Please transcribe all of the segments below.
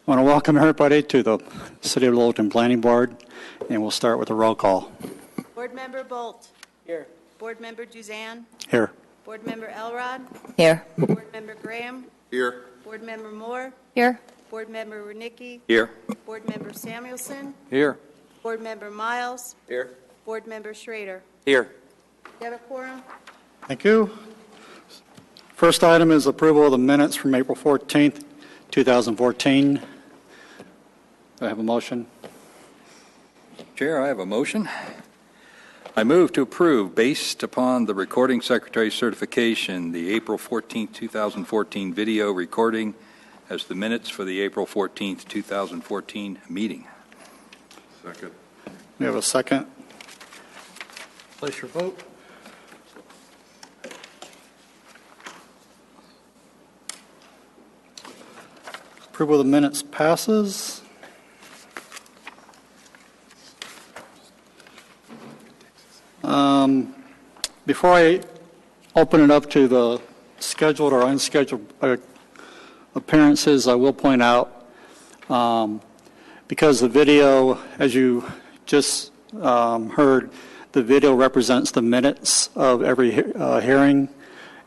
I want to welcome everybody to the City of Littleton Planning Board, and we'll start with a roll call. Board Member Bolt. Here. Board Member Duzan. Here. Board Member Elrod. Here. Board Member Graham. Here. Board Member Moore. Here. Board Member Wernicke. Here. Board Member Samuelson. Here. Board Member Miles. Here. Board Member Schrader. Here. Do you have a quorum? Thank you. First item is approval of the minutes from April 14th, 2014. Do I have a motion? Chair, I have a motion. I move to approve, based upon the recording secretary's certification, the April 14th, 2014 video recording as the minutes for the April 14th, 2014 meeting. Second. We have a second. Place your vote. Approval of the minutes passes. Before I open it up to the scheduled or unscheduled appearances, I will point out, because the video, as you just heard, the video represents the minutes of every hearing,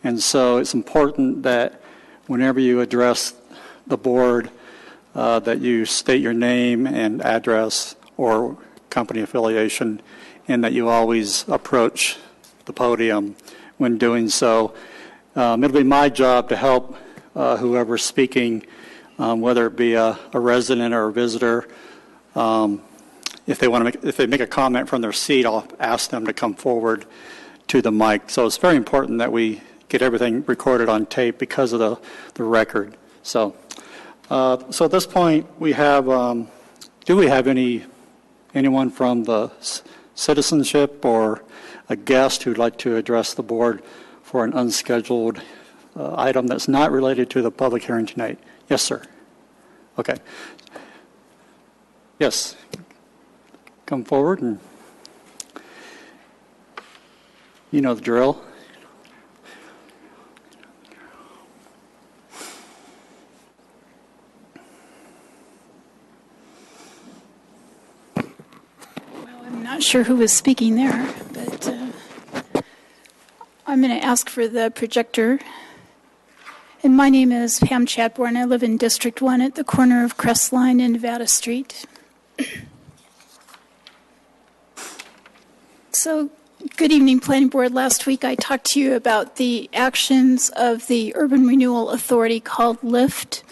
and so it's important that whenever you address the board, that you state your name and address or company affiliation, and that you always approach the podium when doing so. It'll be my job to help whoever's speaking, whether it be a resident or a visitor. If they make a comment from their seat, I'll ask them to come forward to the mic. So it's very important that we get everything recorded on tape because of the record. So at this point, we have. Do we have anyone from the citizenship or a guest who'd like to address the board for an unscheduled item that's not related to the public hearing tonight? Yes, sir. Okay. Yes. Come forward, and you know the drill. Not sure who was speaking there, but I'm going to ask for the projector. And my name is Pam Chadbourne. I live in District 1 at the corner of Crestline and Nevada Street. So, good evening, Planning Board. Last week I talked to you about the actions of the Urban Renewal Authority called LIFT.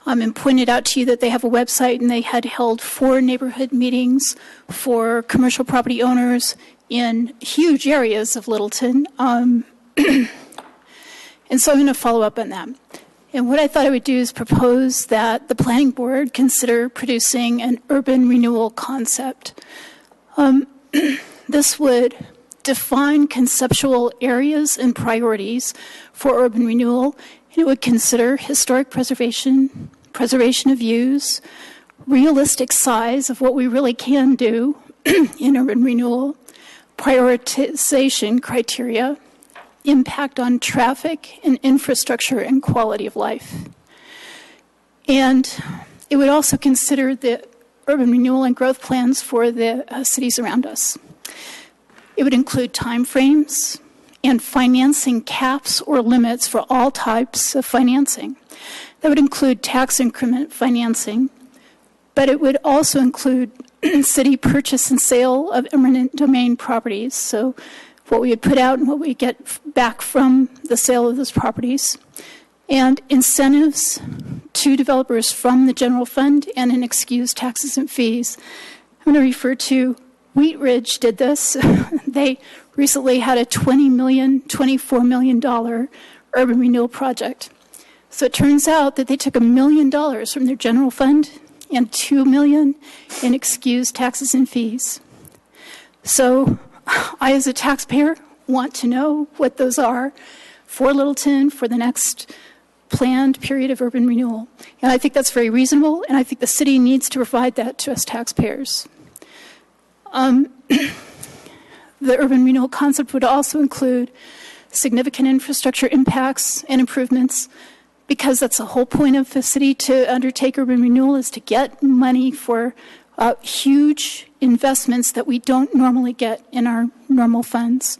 And pointed out to you that they have a website, and they had held 4 neighborhood meetings for commercial property owners in huge areas of Littleton. And so I'm going to follow up on that. And what I thought I would do is propose that the Planning Board consider producing an urban renewal concept. This would define conceptual areas and priorities for urban renewal. It would consider historic preservation, preservation of views, realistic size of what we really can do in urban renewal, prioritization criteria, impact on traffic and infrastructure and quality of life. And it would also consider the urban renewal and growth plans for the cities around us. It would include timeframes and financing caps or limits for all types of financing. That would include tax increment financing, but it would also include city purchase and sale of eminent domain properties, so what we would put out and what we get back from the sale of those properties, and incentives to developers from the general fund and an excused taxes and fees. I'm going to refer to Wheat Ridge did this. They recently had a $24 million urban renewal project. So it turns out that they took $1 million from their general fund and $2 million in excused taxes and fees. So I, as a taxpayer, want to know what those are for Littleton for the next planned period of urban renewal. And I think that's very reasonable, and I think the city needs to provide that to us taxpayers. The urban renewal concept would also include significant infrastructure impacts and improvements, because that's the whole point of the city to undertake urban renewal, is to get money for huge investments that we don't normally get in our normal funds.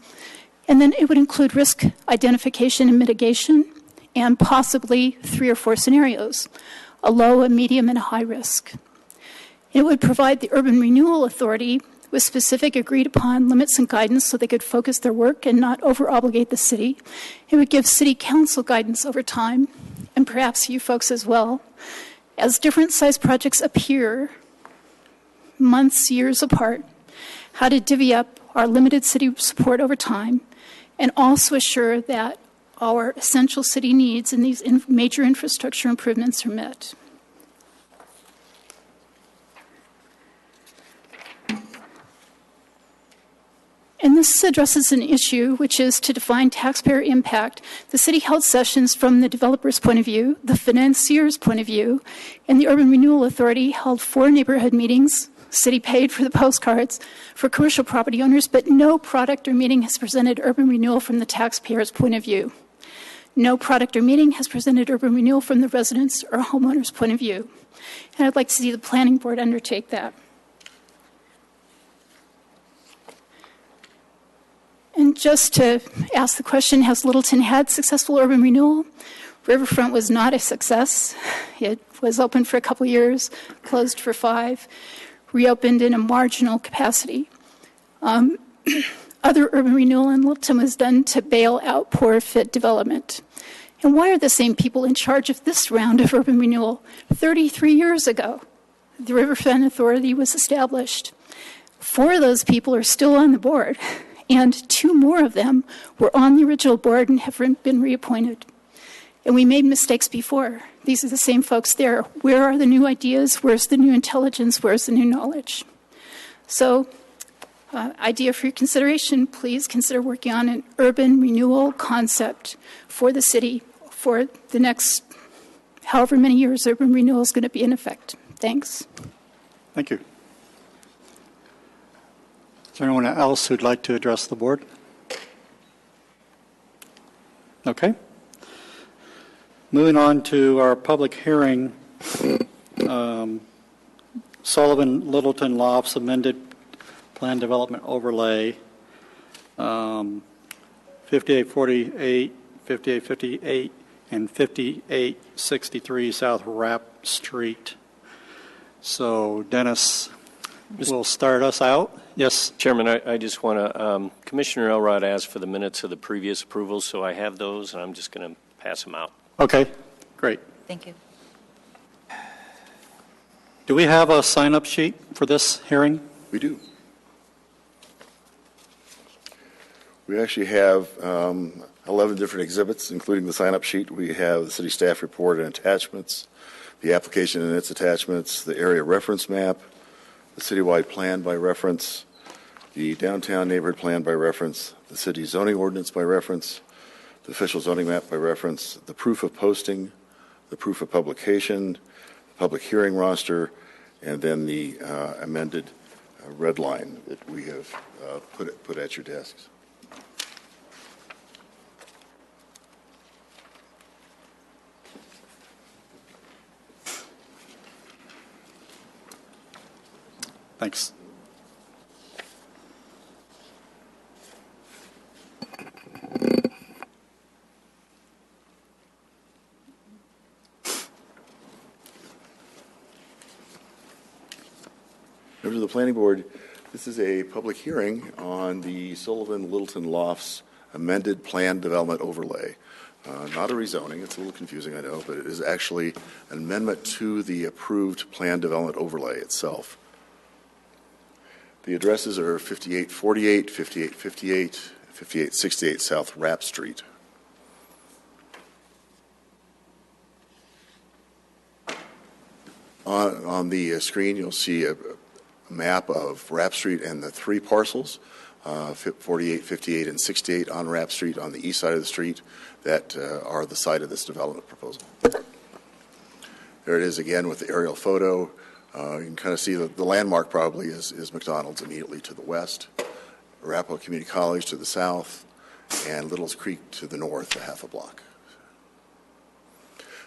And then it would include risk identification and mitigation, and possibly 3 or 4 scenarios, a low, a medium, and a high risk. It would provide the Urban Renewal Authority with specific agreed-upon limits and guidance so they could focus their work and not over-obligate the city. It would give City Council guidance over time, and perhaps you folks as well. As different size projects appear, months, years apart, how to divvy up our limited city support over time, and also assure that our essential city needs and these major infrastructure improvements are met. And this addresses an issue, which is to define taxpayer impact. The city held sessions from the developer's point of view, the financier's point of view, and the Urban Renewal Authority held 4 neighborhood meetings. City paid for the postcards for commercial property owners, but no product or meeting has presented urban renewal from the taxpayer's point of view. No product or meeting has presented urban renewal from the residents' or homeowners' point of view. And I'd like to see the planning board undertake that. And just to ask the question, has Littleton had successful urban renewal? Riverfront was not a success. It was open for a couple years, closed for 5, reopened in a marginal capacity. Other urban renewal in Littleton was done to bail out poor fit development. And why are the same people in charge of this round of urban renewal? 33 years ago, the Riverfront Authority was established. 4 of those people are still on the board, and 2 more of them were on the original board and have been reappointed. And we made mistakes before. These are the same folks there. Where are the new ideas? Where's the new intelligence? Where's the new knowledge? So, idea for your consideration, please consider working on an urban renewal concept for the city for the next however many years urban renewal is going to be in effect. Thanks. Thank you. Is there anyone else who'd like to address the board? Okay. Moving on to our public hearing, Sullivan Littleton Lofts amended plan development overlay, 5848, 5858, and 5863 South Rapp Street. So Dennis will start us out. Yes. Chairman, I just want to, Commissioner Elrod asked for the minutes of the previous approvals, so I have those, and I'm just going to pass them out. Okay, great. Thank you. Do we have a sign-up sheet for this hearing? We do. We actually have 11 different exhibits, including the sign-up sheet. We have the city staff report and attachments, the application and its attachments, the area reference map, the citywide plan by reference, the downtown neighborhood plan by reference, the city zoning ordinance by reference, the official zoning map by reference, the proof of posting, the proof of publication, the public hearing roster, and then the amended red line that we have put at your desks. Thanks. Members of the Planning Board, this is a public hearing on the Sullivan Littleton Lofts amended plan development overlay. Not a rezoning, it's a little confusing, I know, but it is actually an amendment to the approved plan development overlay itself. The addresses are 5848, 5858, 5868 South Rapp Street. On the screen, you'll see a map of Rapp Street and the 3 parcels, 48, 58, and 68 on Rapp Street on the east side of the street that are the site of this development proposal. There it is again with the aerial photo. You can kind of see the landmark probably is McDonald's immediately to the west, Arapahoe Community College to the south, and Little's Creek to the north, a half a block.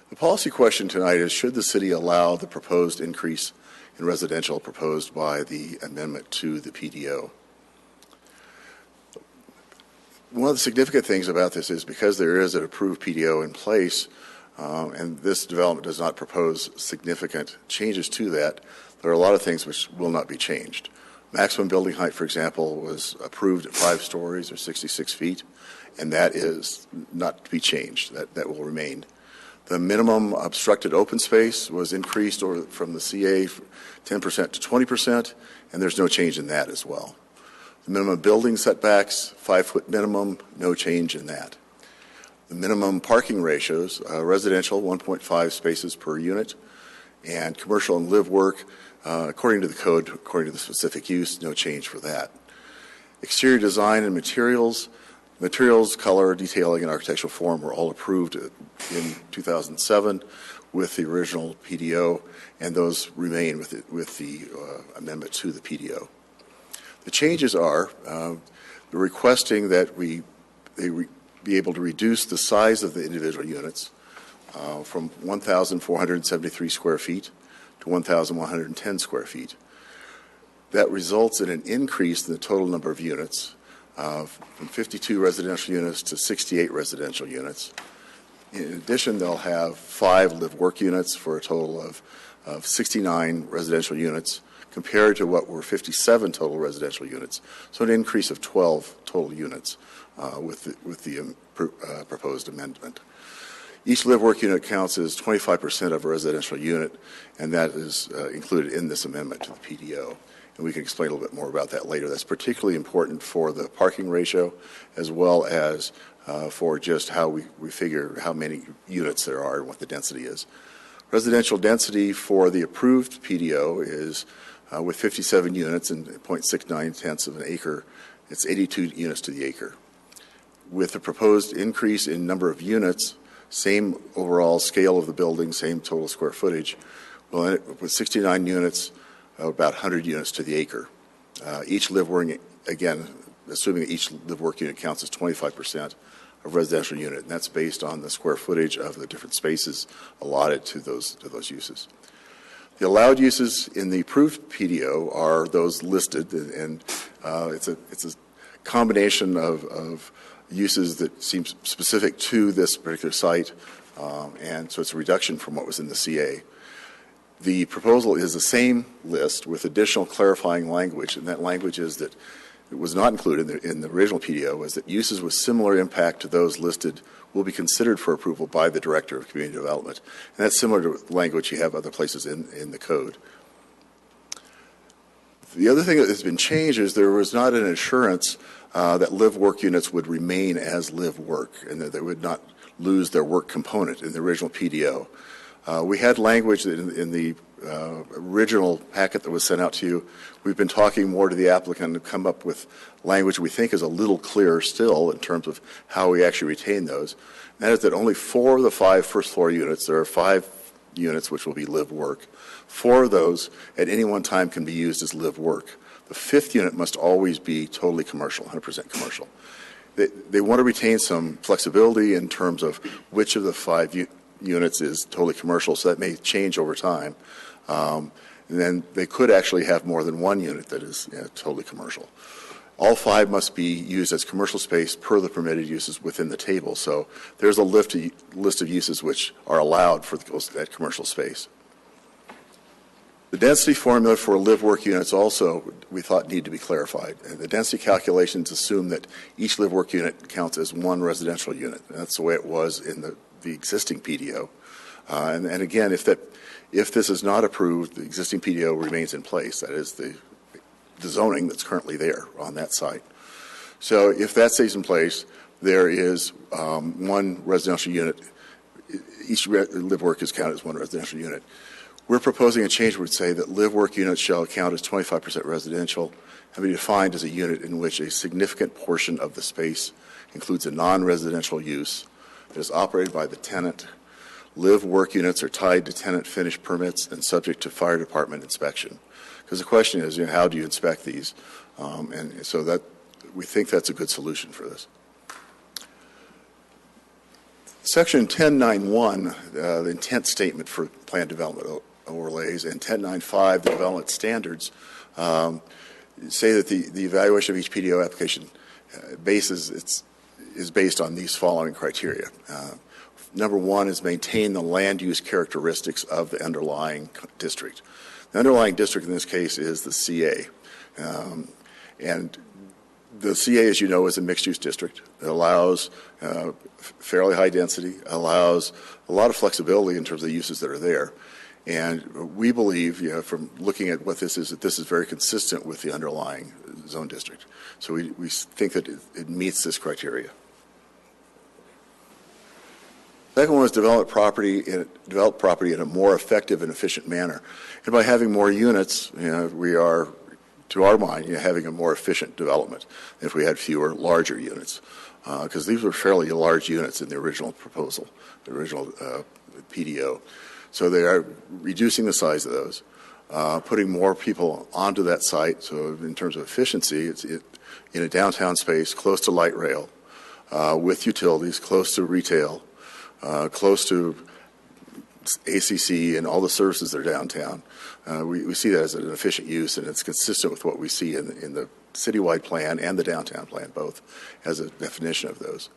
The policy question tonight is, should the city allow the proposed increase in residential proposed by the amendment to the PDO? One of the significant things about this is because there is an approved PDO in place, and this development does not propose significant changes to that, there are a lot of things which will not be changed. Maximum building height, for example, was approved at 5 stories or 66 feet, and that is not to be changed. That will remain. The minimum obstructed open space was increased from the CA 10% to 20%, and there's no change in that as well. The minimum building setbacks, 5-foot minimum, no change in that. The minimum parking ratios, residential 1.5 spaces per unit, and commercial and live work, according to the code, according to the specific use, no change for that. Exterior design and materials, color, detailing, and architectural form were all approved in 2007 with the original PDO, and those remain with the amendment to the PDO. The changes are the requesting that they be able to reduce the size of the individual units from 1,473 square feet to 1,110 square feet. That results in an increase in the total number of units from 52 residential units to 68 residential units. In addition, they'll have 5 live-work units for a total of 69 residential units compared to what were 57 total residential units. So an increase of 12 total units with the proposed amendment. Each live-work unit counts as 25% of a residential unit, and that is included in this amendment to the PDO. And we can explain a little bit more about that later. That's particularly important for the parking ratio as well as for just how we figure how many units there are and what the density is. Residential density for the approved PDO is with 57 units and 0.69 tenths of an acre, it's 82 units to the acre. With the proposed increase in number of units, same overall scale of the building, same total square footage, well, with 69 units, about 100 units to the acre. Each live-work, again, assuming that each live-work unit counts as 25% of residential unit, and that's based on the square footage of the different spaces allotted to those uses. The allowed uses in the approved PDO are those listed, and it's a combination of uses that seem specific to this particular site, and so it's a reduction from what was in the CA. The proposal is the same list with additional clarifying language, and that language is that it was not included in the original PDO, was that uses with similar impact to those listed will be considered for approval by the Director of Community Development. And that's similar to language you have other places in the code. The other thing that has been changed is there was not an assurance that live-work units would remain as live-work and that they would not lose their work component in the original PDO. We had language that in the original packet that was sent out to you. We've been talking more to the applicant and come up with language we think is a little clearer still in terms of how we actually retain those. And that is that only 4 of the 5 first-floor units, there are 5 units which will be live-work. 4 of those at any one time can be used as live-work. The 5th unit must always be totally commercial, 100% commercial. They want to retain some flexibility in terms of which of the 5 units is totally commercial, so that may change over time. And then they could actually have more than 1 unit that is totally commercial. All 5 must be used as commercial space per the permitted uses within the table. So there's a list of uses which are allowed for that commercial space. The density formula for live-work units also, we thought, need to be clarified. And the density calculations assume that each live-work unit counts as 1 residential unit. And that's the way it was in the existing PDO. And again, if this is not approved, the existing PDO remains in place. That is the zoning that's currently there on that site. So if that stays in place, there is 1 residential unit. Each live-work is counted as 1 residential unit. We're proposing a change that would say that live-work units shall count as 25% residential and be defined as a unit in which a significant portion of the space includes a non-residential use that is operated by the tenant. Live-work units are tied to tenant finish permits and subject to fire department inspection. Because the question is, how do you inspect these? And so that we think that's a good solution for this. Section 1091, the intent statement for plan development overlays, and 1095, the development standards, say that the evaluation of each PDO application is based on these following criteria. Number one is maintain the land use characteristics of the underlying district. The underlying district in this case is the CA. And the CA, as you know, is a mixed-use district. It allows fairly high density, allows a lot of flexibility in terms of the uses that are there. And we believe, from looking at what this is, that this is very consistent with the underlying zone district. So we think that it meets this criteria. Second one is develop property in a more effective and efficient manner. And by having more units, we are, to our mind, having a more efficient development if we had fewer larger units. Because these were fairly large units in the original proposal, the original PDO. So they are reducing the size of those, putting more people onto that site. So in terms of efficiency, it's in a downtown space, close to light rail, with utilities, close to retail, close to ACC and all the services that are downtown. We see that as an efficient use, and it's consistent with what we see in the citywide plan and the downtown plan, both as a definition of those.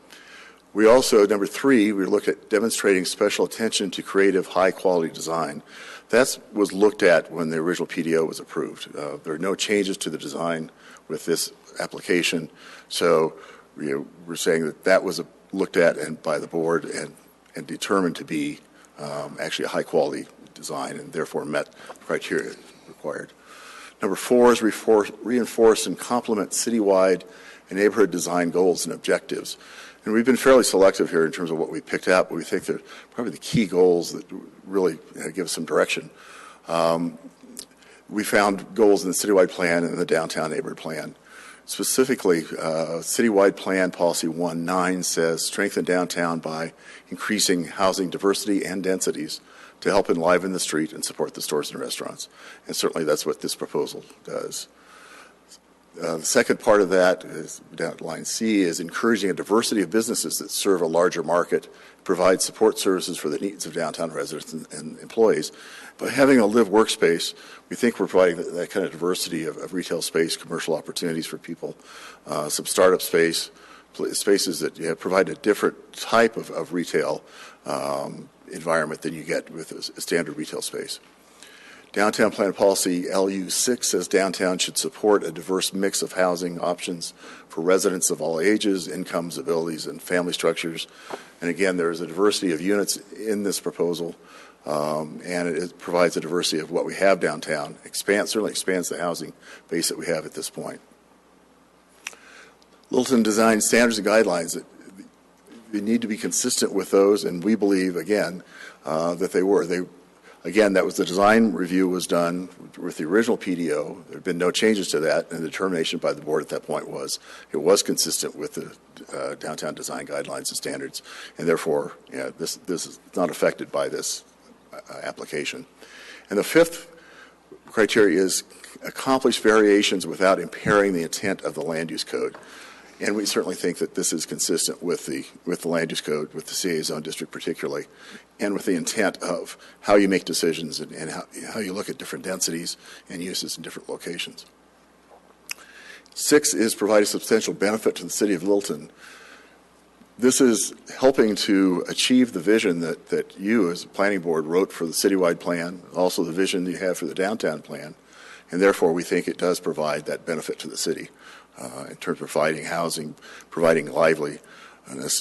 We also, number three, we looked at demonstrating special attention to creative, high-quality design. That was looked at when the original PDO was approved. There are no changes to the design with this application, so we're saying that was looked at and by the board and determined to be actually a high-quality design and therefore met the criteria required. Number four is reinforce and complement citywide and neighborhood design goals and objectives. And we've been fairly selective here in terms of what we picked out, but we think they're probably the key goals that really give us some direction. We found goals in the citywide plan and the downtown neighborhood plan. Specifically, citywide plan policy 1.9 says strengthen downtown by increasing housing diversity and densities to help enliven the street and support the stores and restaurants. And certainly that's what this proposal does. The second part of that is down line C is encouraging a diversity of businesses that serve a larger market, provide support services for the needs of downtown residents and employees. By having a live workspace, we think we're providing that kind of diversity of retail space, commercial opportunities for people, some startup spaces that provide a different type of retail environment than you get with a standard retail space. Downtown Plan Policy LU6 says downtown should support a diverse mix of housing options for residents of all ages, incomes, abilities, and family structures. And again, there is a diversity of units in this proposal, and it provides a diversity of what we have downtown. Certainly expands the housing base that we have at this point. Littleton Design Standards and Guidelines, we need to be consistent with those, and we believe, again, that they were. Again, that was the design review was done with the original PDO. There had been no changes to that, and the determination by the board at that point was it was consistent with the downtown design guidelines and standards, and therefore, this is not affected by this application. And the fifth criteria is accomplish variations without impairing the intent of the land use code. And we certainly think that this is consistent with the land use code, with the CA zone district particularly, and with the intent of how you make decisions and how you look at different densities and uses in different locations. 6 is provide a substantial benefit to the city of Littleton. This is helping to achieve the vision that you as a planning board wrote for the citywide plan, also the vision that you have for the downtown plan, and therefore we think it does provide that benefit to the city. In terms of providing housing, providing liveliness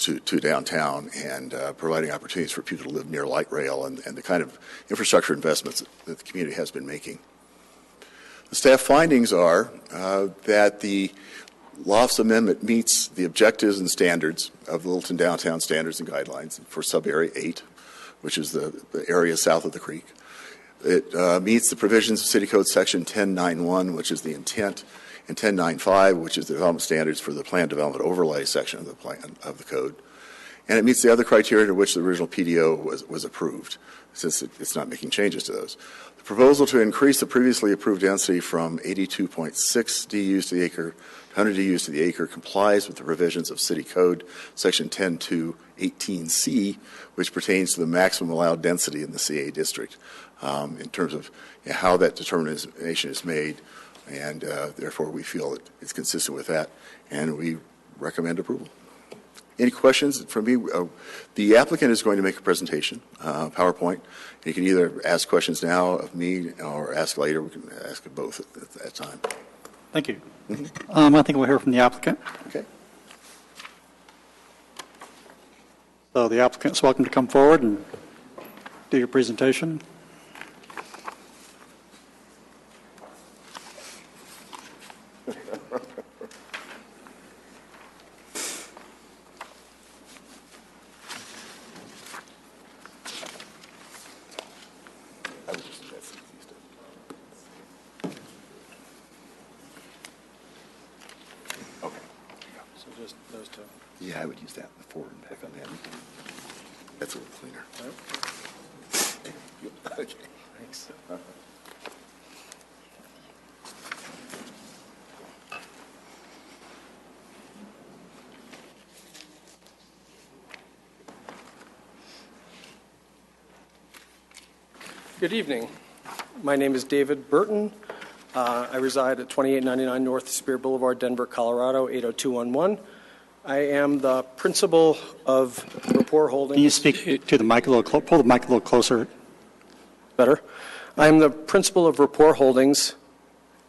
to downtown, and providing opportunities for people to live near light rail and the kind of infrastructure investments that the community has been making. The staff findings are that the Lofts Amendment meets the objectives and standards of the Littleton Downtown Standards and Guidelines for Sub-Area 8, which is the area south of the creek. It meets the provisions of City Code Section 1091, which is the intent, and 1095, which is the development standards for the plan development overlay section of the plan of the code. and it meets the other criteria to which the original PDO was approved, since it's not making changes to those. The proposal to increase the previously approved density from 82.6 DUs to the acre to 100 DUs to the acre complies with the provisions of City Code Section 10.2.18C, which pertains to the maximum allowed density in the CA district, in terms of how that determination is made, and therefore we feel it's consistent with that, and we recommend approval. Any questions from me? The applicant is going to make a presentation, PowerPoint. You can either ask questions now of me or ask later. We can ask both at that time. Thank you. I think we'll hear from the applicant. Okay. So the applicant's welcome to come forward and do your presentation. Yeah, I would use that forward and back on that. That's a little cleaner. Okay, thanks. Good evening. My name is David Burton. I reside at 2899 North Spear Boulevard, Denver, Colorado, 80211. I am the principal of Rapport Holdings. Can you speak to the mic a little pull the mic a little closer? Better. I'm the principal of Rapport Holdings,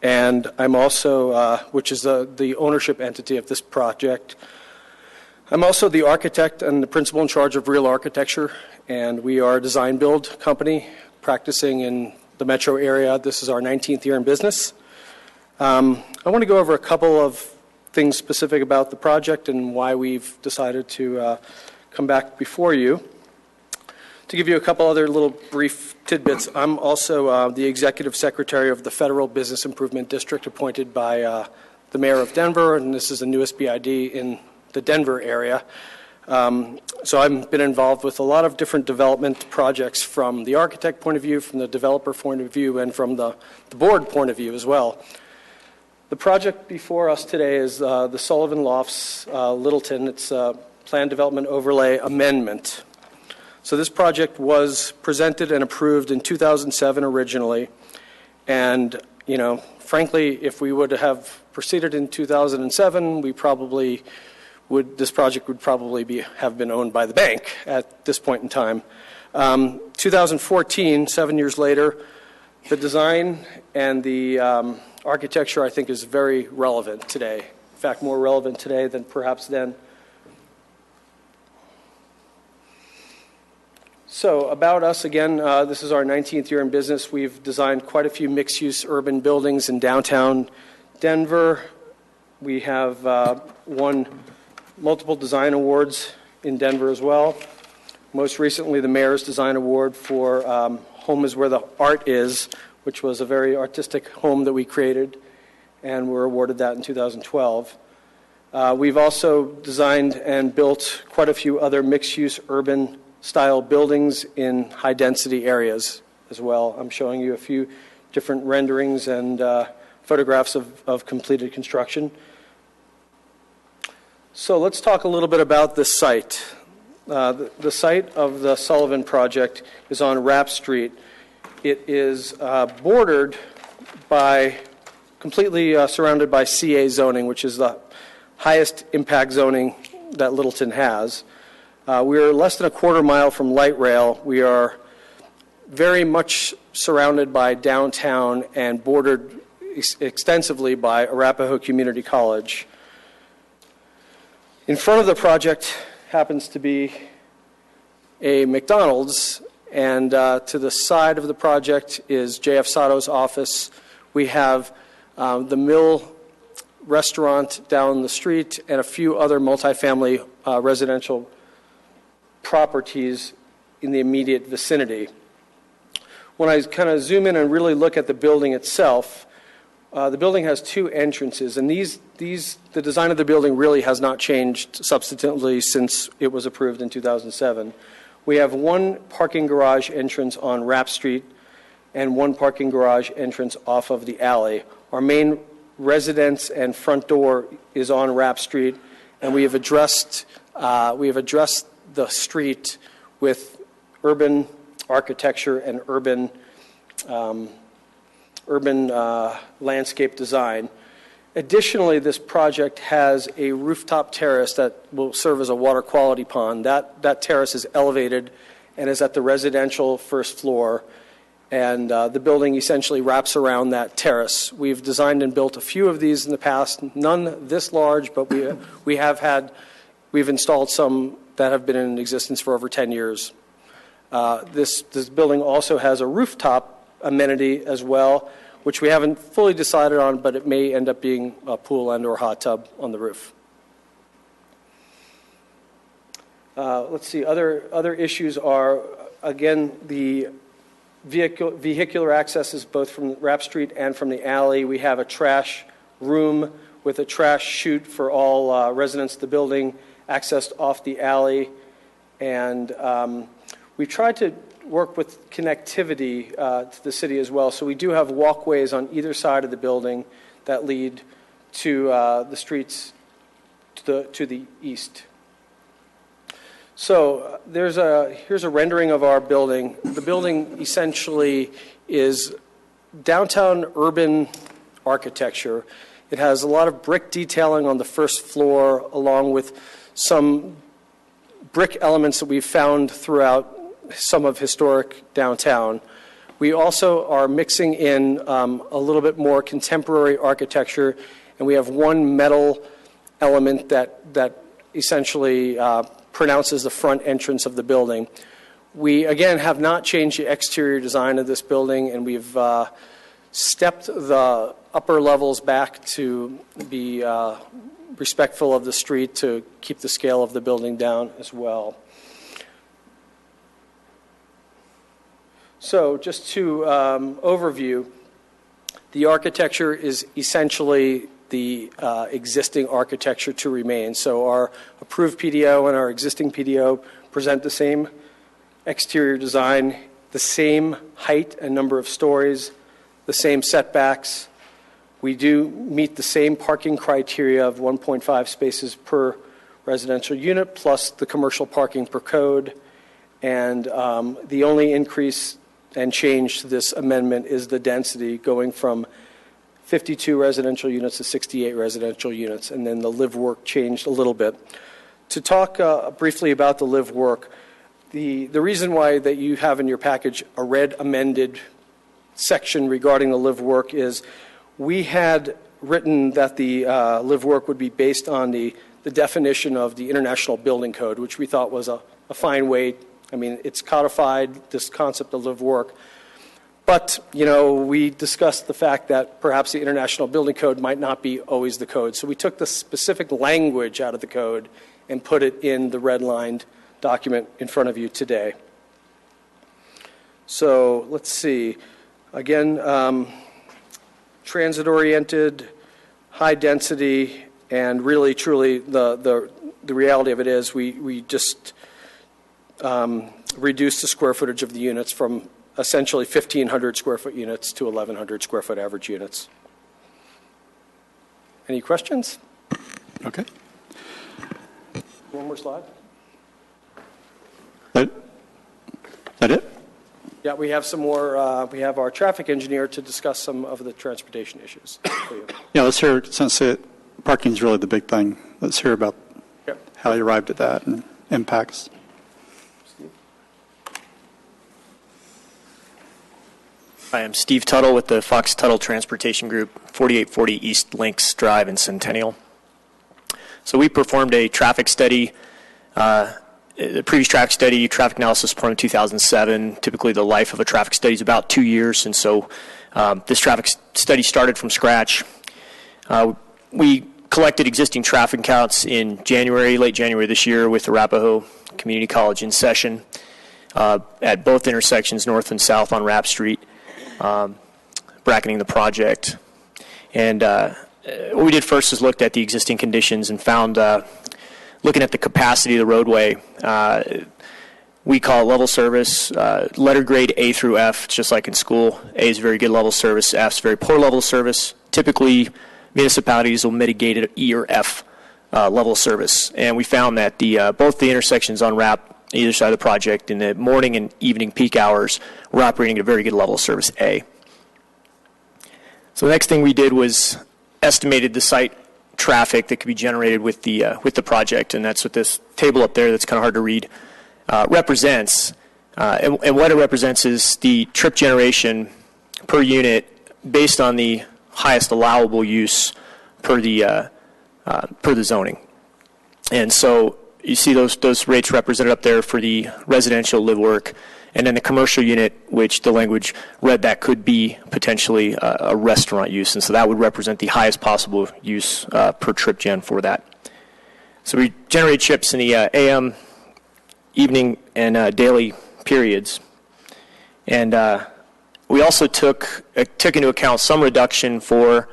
and I'm also, which is the ownership entity of this project. I'm also the architect and the principal in charge of Real Architecture, and we are a design-build company practicing in the metro area. This is our 19th year in business. I want to go over a couple of things specific about the project and why we've decided to come back before you. To give you a couple other little brief tidbits, I'm also the executive secretary of the Federal Business Improvement District appointed by the mayor of Denver, and this is the newest BID in the Denver area. So I've been involved with a lot of different development projects from the architect point of view, from the developer point of view, and from the board point of view as well. The project before us today is the Sullivan Lofts Littleton. It's a Plan Development Overlay Amendment. So this project was presented and approved in 2007 originally. And, you know, frankly, if we would have proceeded in 2007, we probably would, this project would probably have been owned by the bank at this point in time. 2014, 7 years later, the design and the architecture, I think, is very relevant today. In fact, more relevant today than perhaps then. So about us again, this is our 19th year in business. We've designed quite a few mixed-use urban buildings in downtown Denver. We have won multiple design awards in Denver as well. Most recently, the Mayor's Design Award for Home is Where the Art Is, which was a very artistic home that we created, and were awarded that in 2012. We've also designed and built quite a few other mixed-use urban-style buildings in high-density areas as well. I'm showing you a few different renderings and photographs of completed construction. So let's talk a little bit about this site. The site of the Sullivan project is on Rapp Street. It is bordered by, completely surrounded by CA zoning, which is the highest impact zoning that Littleton has. We are less than a quarter mile from light rail. We are very much surrounded by downtown and bordered extensively by Arapahoe Community College. In front of the project happens to be a McDonald's, and to the side of the project is J.F. Sato's office. We have the Mill restaurant down the street and a few other multifamily residential properties in the immediate vicinity. When I kind of zoom in and really look at the building itself, The building has two entrances, and the design of the building really has not changed substantively since it was approved in 2007. We have one parking garage entrance on Rapp Street and one parking garage entrance off of the alley. Our main residence and front door is on Rapp Street, and we have addressed the street with urban architecture and urban landscape design. Additionally, this project has a rooftop terrace that will serve as a water quality pond. That terrace is elevated and is at the residential first floor, and the building essentially wraps around that terrace. We've designed and built a few of these in the past, none this large, but we've installed some that have been in existence for over 10 years. This building also has a rooftop amenity as well, which we haven't fully decided on, but it may end up being a pool and or hot tub on the roof. Let's see, other issues are, again, the vehicular access is both from Rapp Street and from the alley. We have a trash room with a trash chute for all residents of the building, accessed off the alley. And we tried to work with connectivity to the city as well. So we do have walkways on either side of the building that lead to the streets to the east. So here's a rendering of our building. The building essentially is downtown urban architecture. It has a lot of brick detailing on the first floor, along with some brick elements that we've found throughout some of historic downtown. We also are mixing in a little bit more contemporary architecture, and we have one metal element that essentially pronounces the front entrance of the building. We, again, have not changed the exterior design of this building, and we've stepped the upper levels back to be respectful of the street to keep the scale of the building down as well. So just to overview, the architecture is essentially the existing architecture to remain. So our approved PDO and our existing PDO present the same exterior design, the same height and number of stories, the same setbacks. We do meet the same parking criteria of 1.5 spaces per residential unit plus the commercial parking per code. And the only increase and change to this amendment is the density going from 52 residential units to 68 residential units, and then the live work changed a little bit. To talk briefly about the live work, the reason why that you have in your package a red amended section regarding the live work is we had written that the live work would be based on the definition of the International Building Code, which we thought was a fine way. I mean, it's codified, this concept of live work. But, you know, we discussed the fact that perhaps the International Building Code might not be always the code. So we took the specific language out of the code and put it in the redlined document in front of you today. So let's see. Again, transit-oriented, high density, and really, truly, the reality of it is we just reduced the square footage of the units from essentially 1,500 square foot units to 1,100 square foot average units. Any questions? Okay. One more slide. That it? Yeah, we have some more. We have our traffic engineer to discuss some of the transportation issues for you. Yeah, let's hear, since parking is really the big thing, let's hear about how you arrived at that and impacts. Hi, I'm Steve Tuttle with the Fox Tuttle Transportation Group, 4840 East Links Drive in Centennial. So we performed a traffic study, the previous traffic study, traffic analysis performed in 2007. Typically the life of a traffic study is about 2 years, and so this traffic study started from scratch. We collected existing traffic counts in January, late January this year with Arapahoe Community College in session at both intersections, north and south on Rapp Street. Bracketing the project. And what we did first is looked at the existing conditions and found, looking at the capacity of the roadway, we call it level service, letter grade A through F, just like in school. A is very good level service, F is very poor level service. Typically, municipalities will mitigate at E or F level service. And we found that both the intersections on RAP, either side of the project, in the morning and evening peak hours, were operating at a very good level of service A. So the next thing we did was estimated the site traffic that could be generated with the project, and that's what this table up there that's kind of hard to read represents. And what it represents is the trip generation per unit based on the highest allowable use per the zoning. And so you see those rates represented up there for the residential live work, and then the commercial unit, which the language read that could be potentially a restaurant use, and so that would represent the highest possible use per trip gen for that. So we generate trips in the AM, evening, and daily periods, and we also took into account some reduction for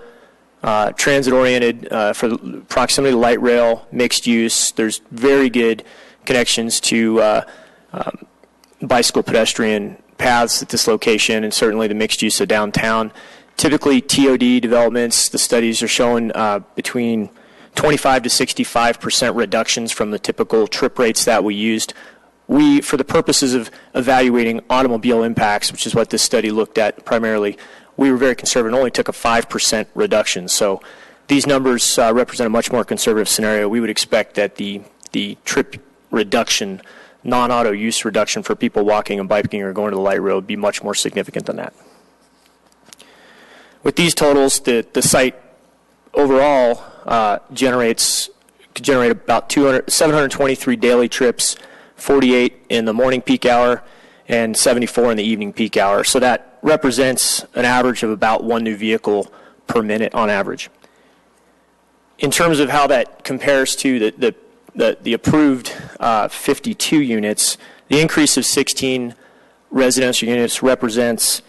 transit-oriented, for proximity to light rail, mixed use. There's very good connections to bicycle pedestrian paths at this location, and certainly the mixed use of downtown. Typically, TOD developments, the studies are showing between 25 to 65% reductions from the typical trip rates that we used. We, for the purposes of evaluating automobile impacts, which is what this study looked at primarily, we were very conservative and only took a 5% reduction. So these numbers represent a much more conservative scenario. We would expect that the trip reduction, non-auto use reduction for people walking and biking or going to the light rail would be much more significant than that. With these totals, the site overall could generate about 723 daily trips, 48 in the morning peak hour, and 74 in the evening peak hour. So that represents an average of about one new vehicle per minute on average. In terms of how that compares to the approved 52 units, the increase of 16 residential units represents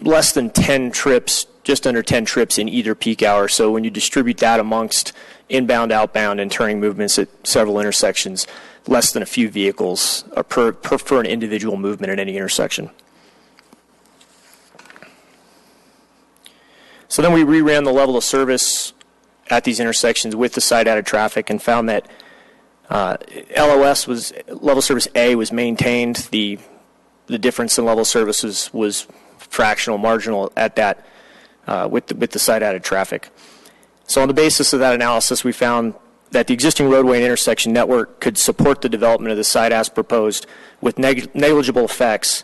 less than 10 trips, just under 10 trips in either peak hour. So when you distribute that amongst inbound, outbound, and turning movements at several intersections, less than a few vehicles per an individual movement at any intersection. So then we reran the level of service at these intersections with the site added traffic and found that level service A was maintained. The difference in level services was fractional, marginal at that with the site added traffic. So on the basis of that analysis, we found that the existing roadway and intersection network could support the development of the site as proposed with negligible effects,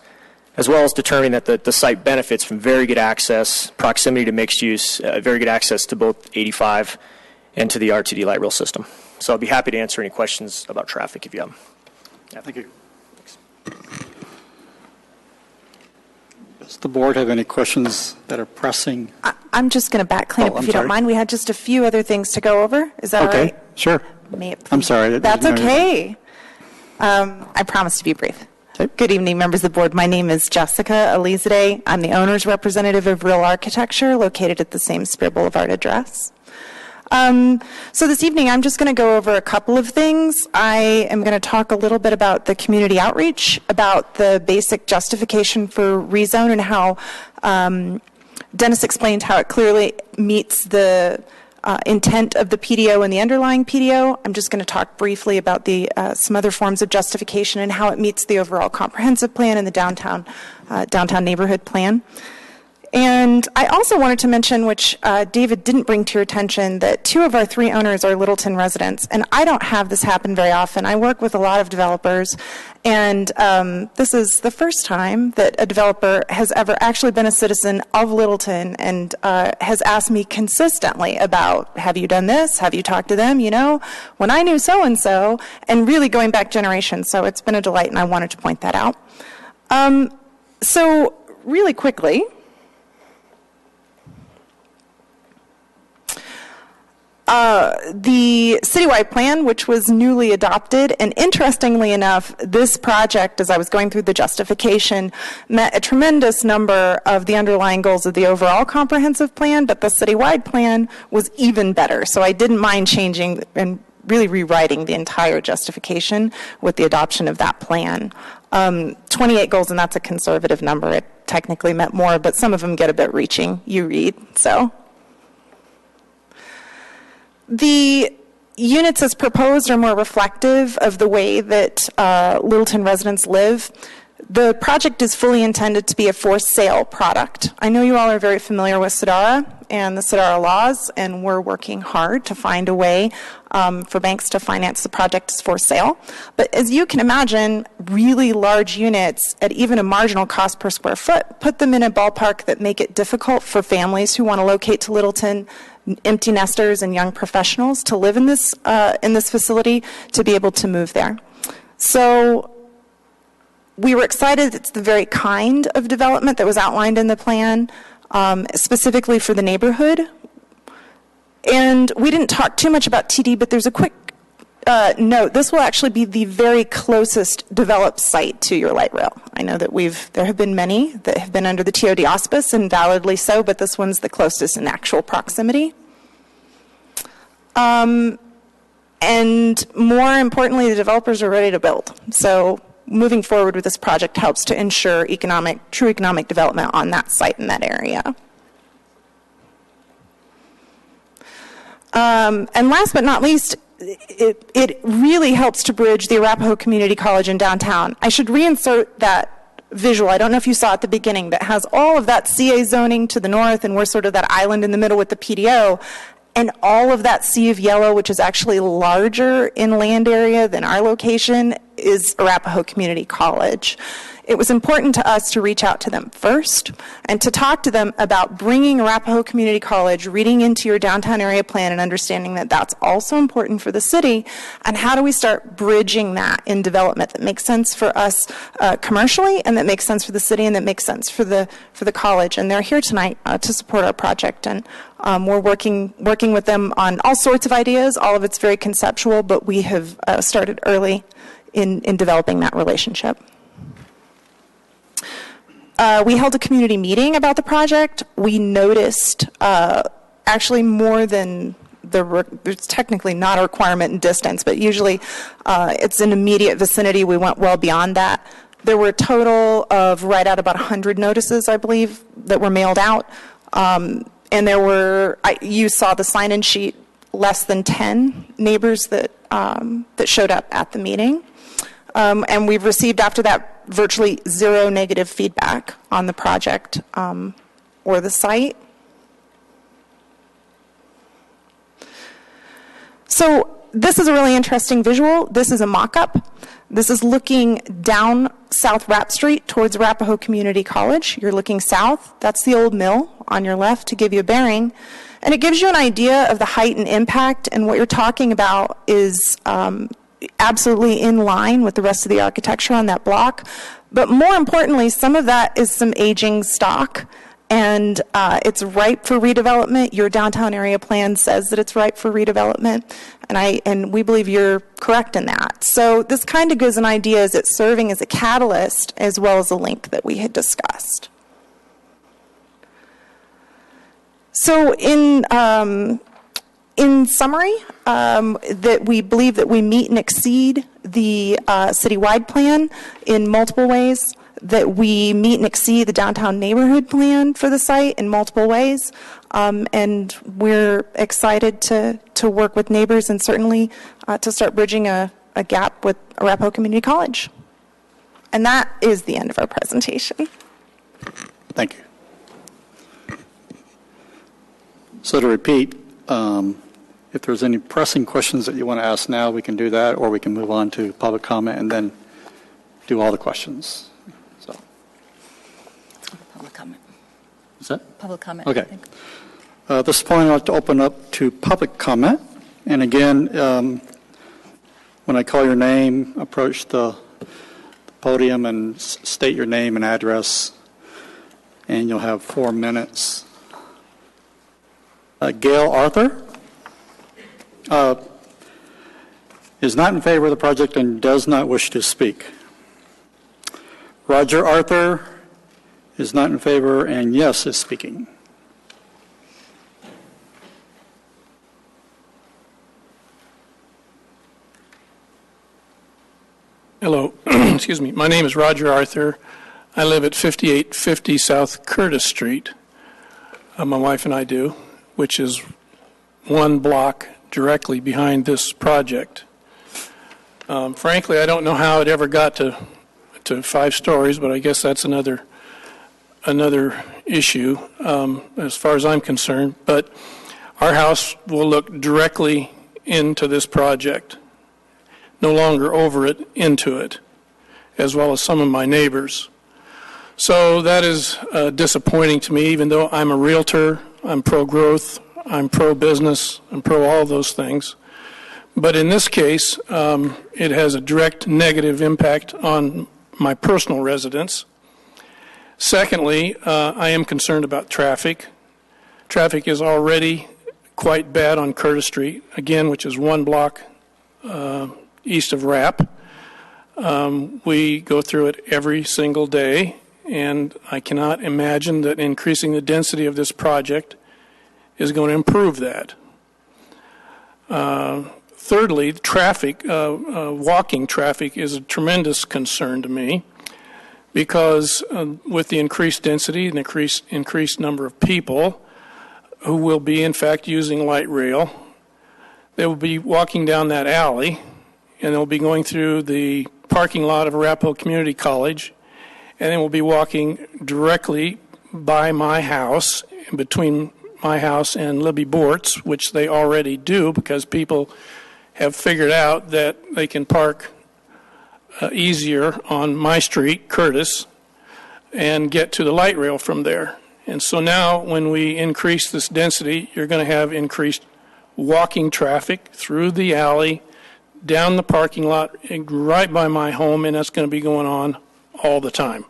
as well as determining that the site benefits from very good access, proximity to mixed use, very good access to both 85 and to the RTD light rail system. So I'll be happy to answer any questions about traffic if you have them. Yeah, thank you. Does the board have any questions that are pressing? I'm just going to back clean up if you don't mind. We had just a few other things to go over. Is that all right? Okay, sure. I'm sorry. That's okay. I promise to be brief. Okay. Good evening, members of the board. My name is Jessica Elizade. I'm the owner's representative of Real Architecture, located at the same Spear Boulevard address. So this evening, I'm just going to go over a couple of things. I am going to talk a little bit about the community outreach, about the basic justification for rezone and how Dennis explained how it clearly meets the intent of the PDO and the underlying PDO. I'm just going to talk briefly about some other forms of justification and how it meets the overall comprehensive plan and the downtown neighborhood plan. And I also wanted to mention, which David didn't bring to your attention, that 2 of our 3 owners are Littleton residents. And I don't have this happen very often. I work with a lot of developers, and this is the first time that a developer has ever actually been a citizen of Littleton and has asked me consistently about, have you done this? Have you talked to them? You know, when I knew so-and-so, and really going back generations. So it's been a delight, and I wanted to point that out. So really quickly, the citywide plan, which was newly adopted, and interestingly enough, this project, as I was going through the justification, met a tremendous number of the underlying goals of the overall comprehensive plan, but the citywide plan was even better. So I didn't mind changing and really rewriting the entire justification with the adoption of that plan. 28 goals, and that's a conservative number. It technically meant more, but some of them get a bit reaching, you read, so. The units as proposed are more reflective of the way that Littleton residents live. The project is fully intended to be a for-sale product. I know you all are very familiar with SIDARA and the SIDARA laws, and we're working hard to find a way for banks to finance the project as for sale. But as you can imagine, really large units at even a marginal cost per square foot put them in a ballpark that make it difficult for families who want to locate to Littleton, empty nesters and young professionals to live in this facility to be able to move there. So we were excited it's the very kind of development that was outlined in the plan, specifically for the neighborhood. And we didn't talk too much about TD, but there's a quick note. This will actually be the very closest developed site to your light rail. I know that there have been many that have been under the TOD auspice, and validly so, but this one's the closest in actual proximity. And more importantly, the developers are ready to build. So moving forward with this project helps to ensure true economic development on that site in that area. And last but not least, it really helps to bridge the Arapahoe Community College in downtown. I should reinsert that visual. I don't know if you saw at the beginning, that has all of that CA zoning to the north, and we're sort of that island in the middle with the PDO, and all of that sea of yellow, which is actually larger in land area than our location, is Arapahoe Community College. It was important to us to reach out to them first and to talk to them about bringing Arapahoe Community College, reading into your downtown area plan and understanding that that's also important for the city, and how do we start bridging that in development that makes sense for us commercially, and that makes sense for the city, and that makes sense for the college. And they're here tonight to support our project, and we're working with them on all sorts of ideas. All of it's very conceptual, but we have started early in developing that relationship. We held a community meeting about the project. We noticed actually more than it's technically not a requirement in distance, but usually it's in immediate vicinity. We went well beyond that. There were a total of right at about 100 notices, I believe, that were mailed out. And there were, you saw the sign-in sheet, less than 10 neighbors that showed up at the meeting. And we've received after that virtually zero negative feedback on the project or the site. So this is a really interesting visual. This is a mock-up. This is looking down South Rapp Street towards Arapahoe Community College. You're looking south. That's the old mill on your left to give you a bearing. And it gives you an idea of the height and impact, and what you're talking about is absolutely in line with the rest of the architecture on that block. But more importantly, some of that is some aging stock, and it's ripe for redevelopment. Your downtown area plan says that it's ripe for redevelopment, and we believe you're correct in that. So this kind of gives an idea, is it serving as a catalyst as well as a link that we had discussed. So in summary, that we believe that we meet and exceed the citywide plan in multiple ways, that we meet and exceed the downtown neighborhood plan for the site in multiple ways, and we're excited to work with neighbors and certainly to start bridging a gap with Arapahoe Community College. And that is the end of our presentation. Thank you. So to repeat, if there's any pressing questions that you want to ask now, we can do that, or we can move on to public comment and then do all the questions. So. Public comment. Is that? Public comment. Okay. At this point, I'd like to open up to public comment. And again, when I call your name, approach the podium and state your name and address, and you'll have 4 minutes. Gail Arthur. is not in favor of the project and does not wish to speak. Roger Arthur is not in favor and yes is speaking. Hello, excuse me. My name is Roger Arthur. I live at 5850 South Curtis Street. My wife and I do, which is one block directly behind this project. Frankly, I don't know how it ever got to 5 stories, but I guess that's another issue as far as I'm concerned. But our house will look directly into this project, no longer over it, into it, as well as some of my neighbors. So that is disappointing to me, even though I'm a realtor, I'm pro-growth, I'm pro-business, I'm pro all those things. But in this case, it has a direct negative impact on my personal residence. Secondly, I am concerned about traffic. Traffic is already quite bad on Curtis Street, again, which is one block east of Rapp. We go through it every single day, and I cannot imagine that increasing the density of this project is going to improve that. Thirdly, traffic, walking traffic is a tremendous concern to me because with the increased density and increased number of people who will be in fact using light rail, they will be walking down that alley and they'll be going through the parking lot of Arapahoe Community College, and then we'll be walking directly by my house, between my house and Libby Bort's, which they already do because people have figured out that they can park easier on my street, Curtis, and get to the light rail from there. And so now when we increase this density, you're going to have increased walking traffic through the alley, down the parking lot, and right by my home, and that's going to be going on all the time.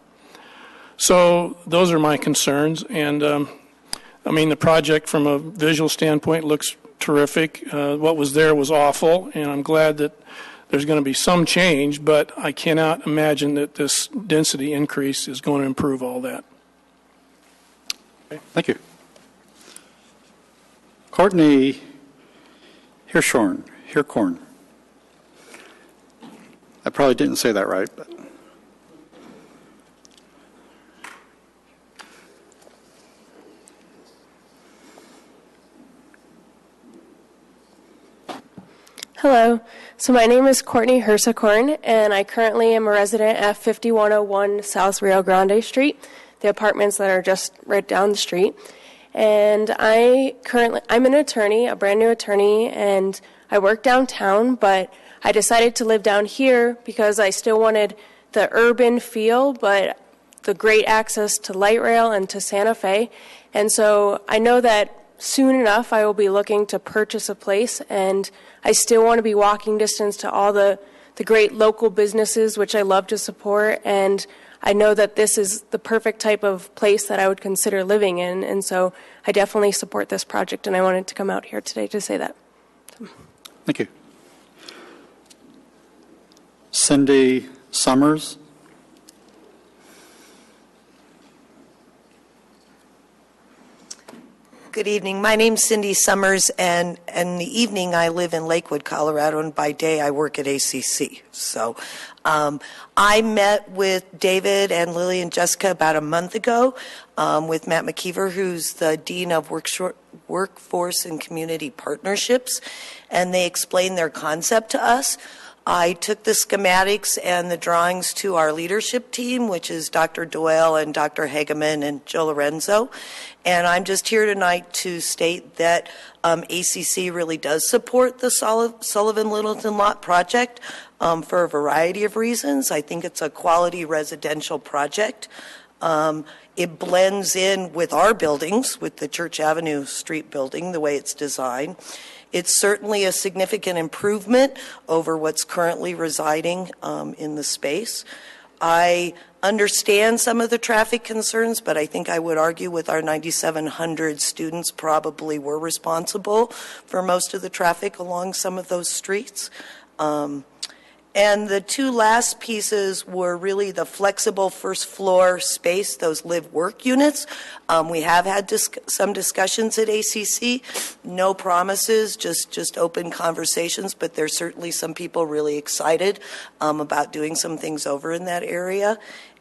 So those are my concerns, and I mean, the project from a visual standpoint looks terrific. What was there was awful, and I'm glad that there's going to be some change, but I cannot imagine that this density increase is going to improve all that. Okay, thank you. Courtney Hirschhorn. I probably didn't say that right, but. Hello. So my name is Courtney Hirschhorn, and I currently am a resident at 5101 South Rio Grande Street, the apartments that are just right down the street. And I'm an attorney, a brand new attorney, and I work downtown, but I decided to live down here because I still wanted the urban feel, but the great access to light rail and to Santa Fe. And so I know that soon enough I will be looking to purchase a place, and I still want to be walking distance to all the great local businesses, which I love to support, and I know that this is the perfect type of place that I would consider living in, and so I definitely support this project, and I wanted to come out here today to say that. Thank you. Cindy Summers. Good evening. My name's Cindy Summers, and in the evening I live in Lakewood, Colorado, and by day I work at ACC. So I met with David and Lily and Jessica about a month ago with Matt McKeever, who's the Dean of Workforce and Community Partnerships, and they explained their concept to us. I took the schematics and the drawings to our leadership team, which is Dr. Doyle and Dr. Hageman and Joe Lorenzo. And I'm just here tonight to state that ACC really does support the Sullivan-Littleton Lot project for a variety of reasons. I think it's a quality residential project. It blends in with our buildings, with the Church Avenue Street building, the way it's designed. It's certainly a significant improvement over what's currently residing in the space. I understand some of the traffic concerns, but I think I would argue with our 9,700 students probably were responsible for most of the traffic along some of those streets. And the two last pieces were really the flexible first floor space, those live-work units. We have had some discussions at ACC. No promises, just open conversations, but there's certainly some people really excited about doing some things over in that area.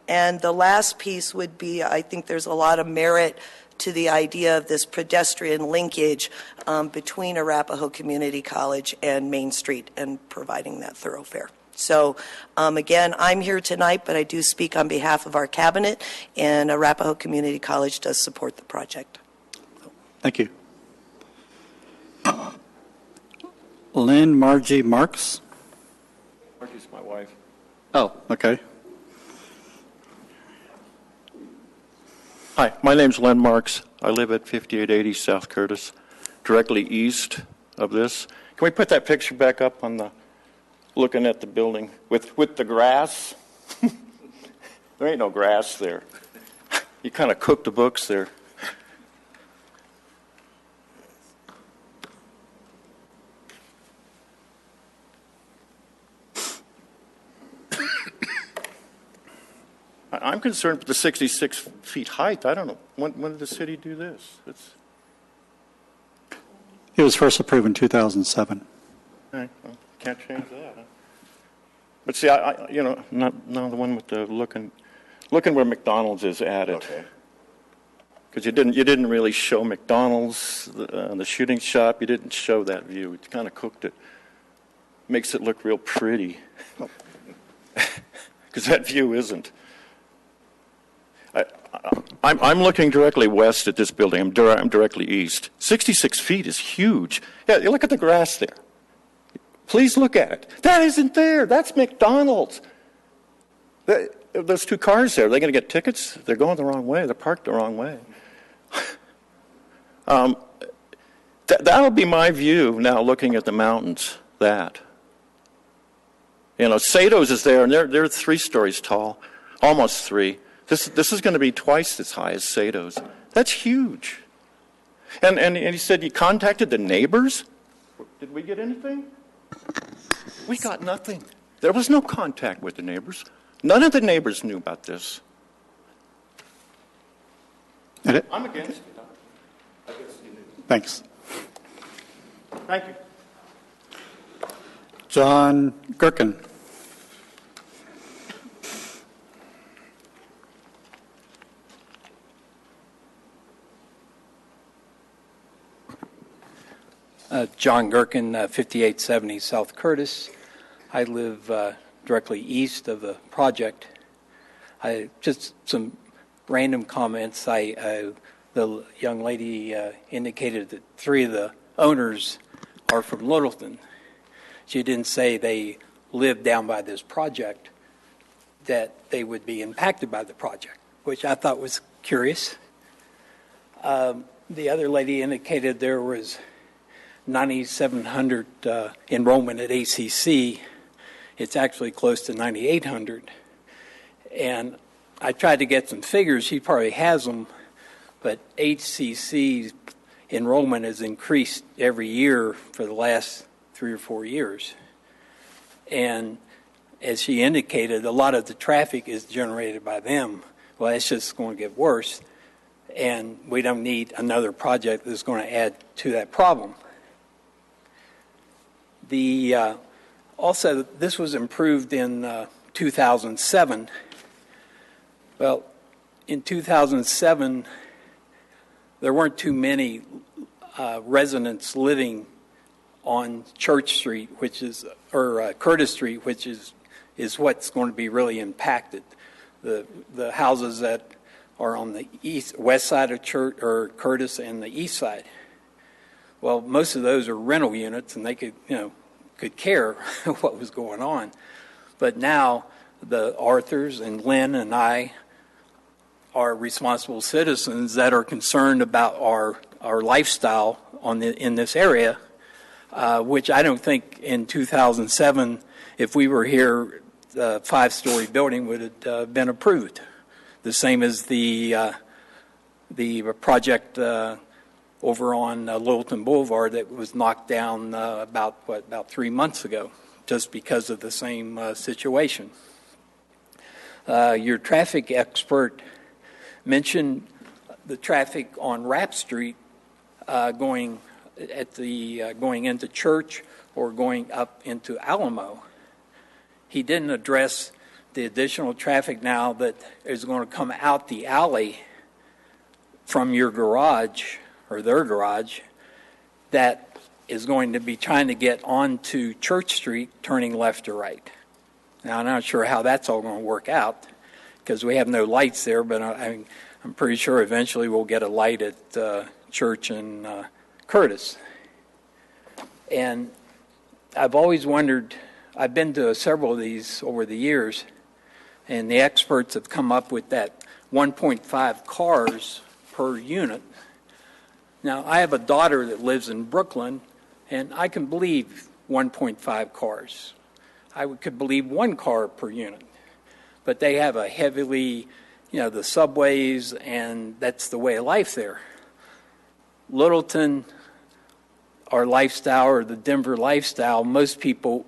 And the last piece would be, I think there's a lot of merit to the idea of this pedestrian linkage between Arapahoe Community College and Main Street and providing that thoroughfare. So, again, I'm here tonight, but I do speak on behalf of our cabinet, and Arapahoe Community College does support the project. Thank you. Lynn Margie Marks. Margie's my wife. Oh, okay. Hi, my name's Len Marks. I live at 5880 South Curtis, directly east of this. Can we put that picture back up on the, looking at the building with the grass? There ain't no grass there. You kind of cook the books there. I'm concerned with the 66 feet height. I don't know. When did the city do this? It was first approved in 2007. Well, can't change that. Huh? But see, I you know, not the one with the looking where McDonald's is added. Okay. Because you didn't really show McDonald's, the shooting shop. You didn't show that view. You kind of cooked it. Makes it look real pretty. Because that view isn't. I'm looking directly west at this building. I'm directly east. 66 feet is huge. Yeah, you look at the grass there. Please look at it. That isn't there. That's McDonald's. Those two cars there, are they going to get tickets? They're going the wrong way. They're parked the wrong way. That'll be my view now looking at the mountains, that. You know, Sato's is there, and they're 3 stories tall, almost 3. This is going to be twice as high as Sato's. That's huge. And he said you contacted the neighbors? Did we get anything? We got nothing. There was no contact with the neighbors. None of the neighbors knew about this. I'm against it. Thanks. Thank you. John Gherkin. John Gherkin, 5870 South Curtis. I live directly east of the project. Just some random comments. The young lady indicated that 3 of the owners are from Littleton. She didn't say they live down by this project, that they would be impacted by the project, which I thought was curious. The other lady indicated there was 9,700 enrollment at ACC. It's actually close to 9,800. And I tried to get some figures. She probably has them, but HCC's enrollment has increased every year for the last 3 or 4 years. And as she indicated, a lot of the traffic is generated by them. Well, it's just going to get worse. And we don't need another project that's going to add to that problem. Also, this was improved in 2007. Well, in 2007, there weren't too many residents living on Church Street, or Curtis Street, which is what's going to be really impacted. The houses that are on the west side of Church or Curtis and the east side. Well, most of those are rental units, and they could care what was going on. But now the Arthurs and Lynn and I are responsible citizens that are concerned about our lifestyle in this area, which I don't think in 2007, if we were here five-story building would have been approved. The same as the project over on Littleton Boulevard that was knocked down about 3 months ago, just because of the same situation. Your traffic expert mentioned the traffic on Rapp Street going into Church or going up into Alamo. He didn't address the additional traffic now that is going to come out the alley from your garage or their garage that is going to be trying to get onto Church Street turning left or right. Now, I'm not sure how that's all going to work out because we have no lights there, but I'm pretty sure eventually we'll get a light at Church and Curtis. And I've always wondered, I've been to several of these over the years, and the experts have come up with that 1.5 cars per unit. Now, I have a daughter that lives in Brooklyn, and I can believe 1.5 cars. I could believe 1 car per unit. But they have a heavily, the subways, and that's the way of life there. Littleton, our lifestyle, or the Denver lifestyle, most people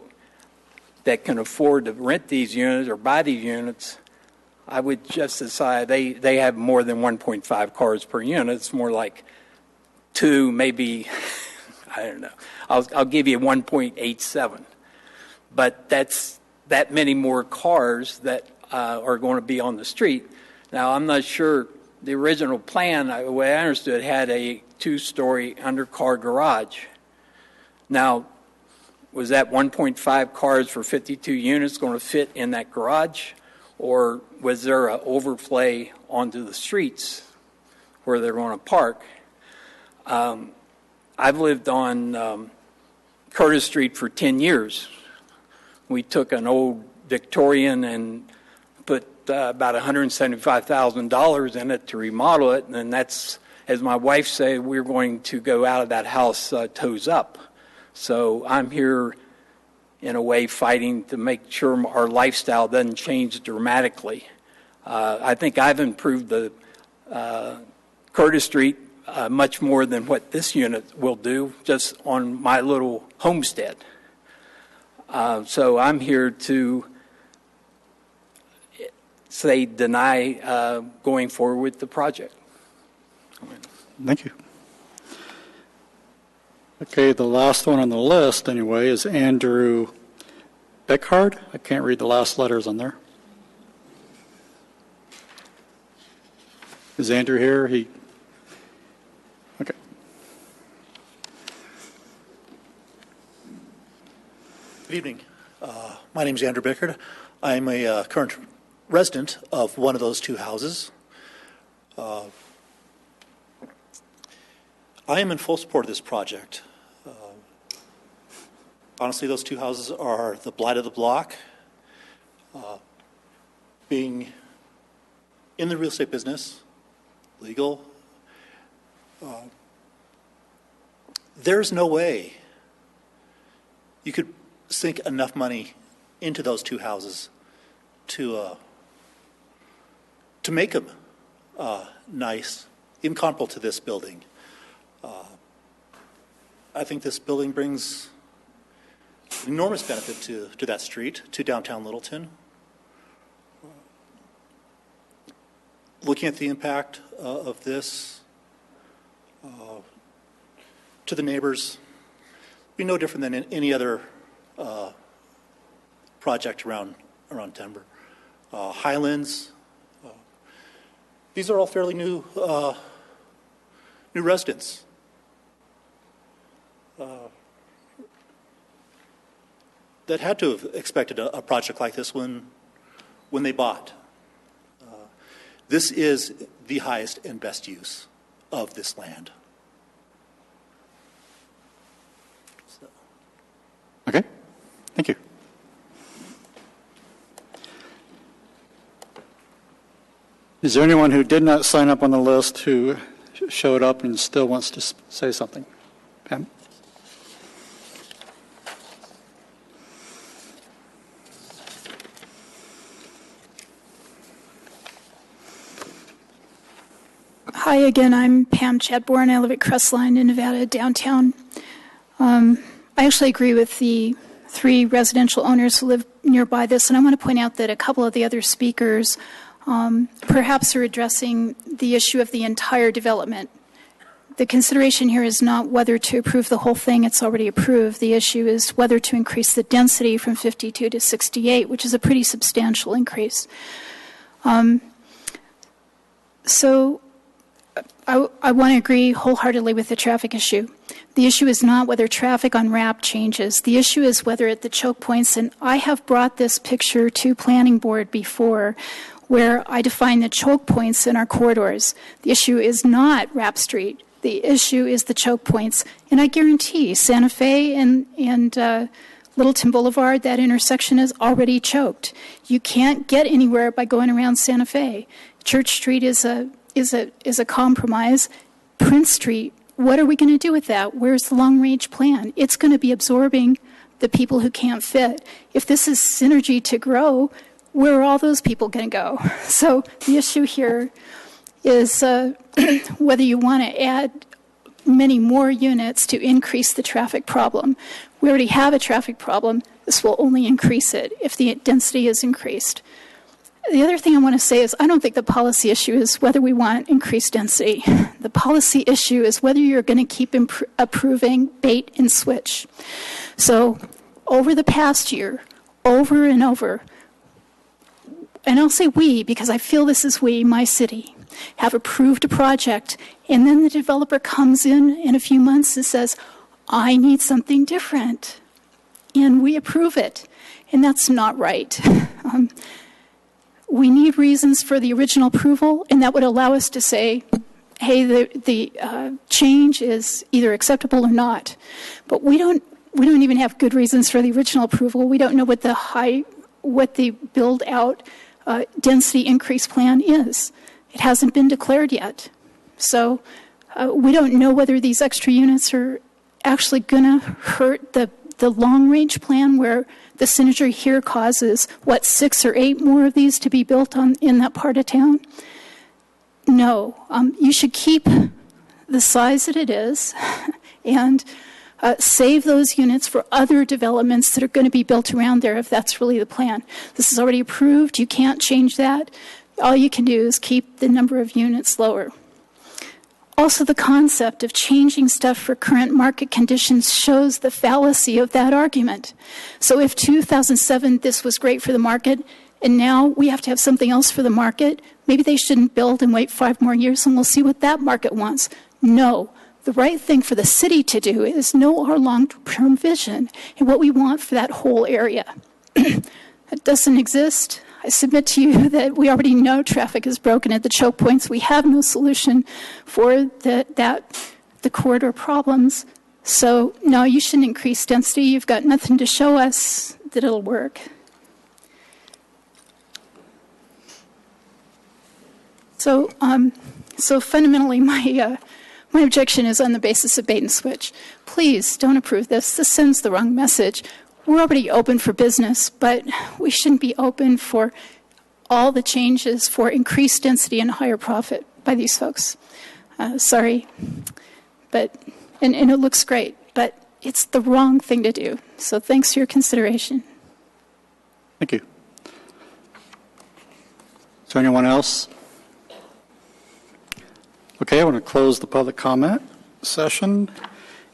that can afford to rent these units or buy these units, I would just decide they have more than 1.5 cars per unit. It's more like 2, maybe, I don't know. I'll give you 1.87. But that's that many more cars that are going to be on the street. Now, I'm not sure the original plan, the way I understood, had a 2-story undercar garage. Now, was that 1.5 cars for 52 units going to fit in that garage? Or was there an overflay onto the streets where they're going to park? I've lived on Curtis Street for 10 years. We took an old Victorian and put about $175,000 in it to remodel it, and that's, as my wife said, we're going to go out of that house toes up. So I'm here, in a way, fighting to make sure our lifestyle doesn't change dramatically. I think I've improved the Curtis Street much more than what this unit will do, just on my little homestead. So I'm here to say deny going forward with the project. Thank you. Okay, the last one on the list, anyway, is Andrew Beckhard. I can't read the last letters on there. Is Andrew here? Okay. Good evening. My name is Andrew Bickard. I'm a current resident of one of those 2 houses. I am in full support of this project. Honestly, those 2 houses are the blight of the block. Being in the real estate business, legal, there's no way you could sink enough money into those 2 houses to make them nice, even comparable to this building. I think this building brings enormous benefit to that street, to downtown Littleton. Looking at the impact of this to the neighbors, be no different than any other project around Denver. Highlands, these are all fairly new residents. That had to have expected a project like this when they bought. This is the highest and best use of this land. So. Okay, thank you. Is there anyone who did not sign up on the list who showed up and still wants to say something? Pam? Hi again, I'm Pam Chadbourne. I live at Crestline in Nevada, downtown. I actually agree with the 3 residential owners who live nearby this, and I want to point out that a couple of the other speakers perhaps are addressing the issue of the entire development. The consideration here is not whether to approve the whole thing, it's already approved. The issue is whether to increase the density from 52 to 68, which is a pretty substantial increase. So I want to agree wholeheartedly with the traffic issue. The issue is not whether traffic on RAP changes. The issue is whether at the choke points, and I have brought this picture to Planning Board before, where I define the choke points in our corridors. The issue is not RAP Street. The issue is the choke points. And I guarantee Santa Fe and Littleton Boulevard, that intersection is already choked. You can't get anywhere by going around Santa Fe. Church Street is a compromise. Prince Street, what are we going to do with that? Where's the long-range plan? It's going to be absorbing the people who can't fit. If this is synergy to grow, where are all those people going to go? So the issue here is whether you want to add many more units to increase the traffic problem. We already have a traffic problem. This will only increase it if the density is increased. The other thing I want to say is I don't think the policy issue is whether we want increased density. The policy issue is whether you're going to keep approving bait and switch. So over the past year, over and over, and I'll say we because I feel this is we, my city, have approved a project, and then the developer comes in a few months and says, I need something different, and we approve it, and that's not right. We need reasons for the original approval, and that would allow us to say, hey, the change is either acceptable or not. But we don't even have good reasons for the original approval. We don't know what the build out density increase plan is. It hasn't been declared yet. So we don't know whether these extra units are actually going to hurt the long-range plan where the synergy here causes, 6 or 8 more of these to be built in that part of town? No. You should keep the size that it is and save those units for other developments that are going to be built around there if that's really the plan. This is already approved. You can't change that. All you can do is keep the number of units lower. Also, the concept of changing stuff for current market conditions shows the fallacy of that argument. So if 2007 this was great for the market, and now we have to have something else for the market, maybe they shouldn't build and wait 5 more years and we'll see what that market wants. No. The right thing for the city to do is know our long-term vision and what we want for that whole area. It doesn't exist. I submit to you that we already know traffic is broken at the choke points. We have no solution for the corridor problems. So, no, you shouldn't increase density. You've got nothing to show us that it'll work. So fundamentally, my objection is on the basis of bait and switch. Please don't approve this. This sends the wrong message. We're already open for business, but we shouldn't be open for all the changes for increased density and higher profit by these folks. Sorry, but and it looks great, but it's the wrong thing to do. So thanks for your consideration. Thank you. Is there anyone else? Okay, I want to close the public comment session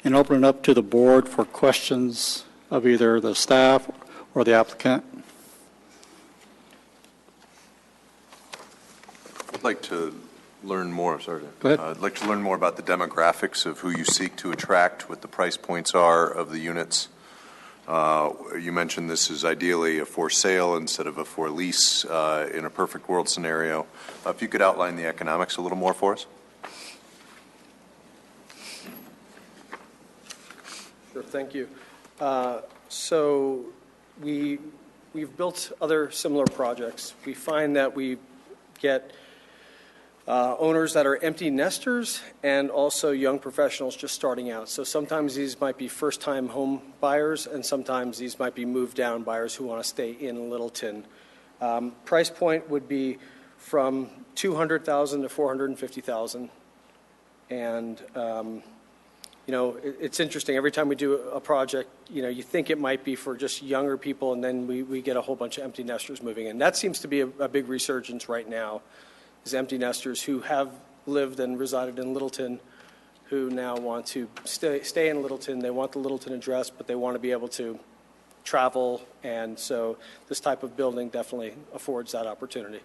and open it up to the board for questions of either the staff or the applicant. I'd like to learn more. Sorry. Go ahead. I'd like to learn more about the demographics of who you seek to attract, what the price points are of the units. You mentioned this is ideally a for sale instead of a for lease in a perfect world scenario. If you could outline the economics a little more for us. Sure, thank you. So we've built other similar projects. We find that we get owners that are empty nesters and also young professionals just starting out. So sometimes these might be first-time home buyers, and sometimes these might be moved-down buyers who want to stay in Littleton. Price point would be from $200,000 to $450,000 And, it's interesting. Every time we do a project, you think it might be for just younger people, and then we get a whole bunch of empty nesters moving in. That seems to be a big resurgence right now, is empty nesters who have lived and resided in Littleton, who now want to stay in Littleton. They want the Littleton address, but they want to be able to travel, and so this type of building definitely affords that opportunity.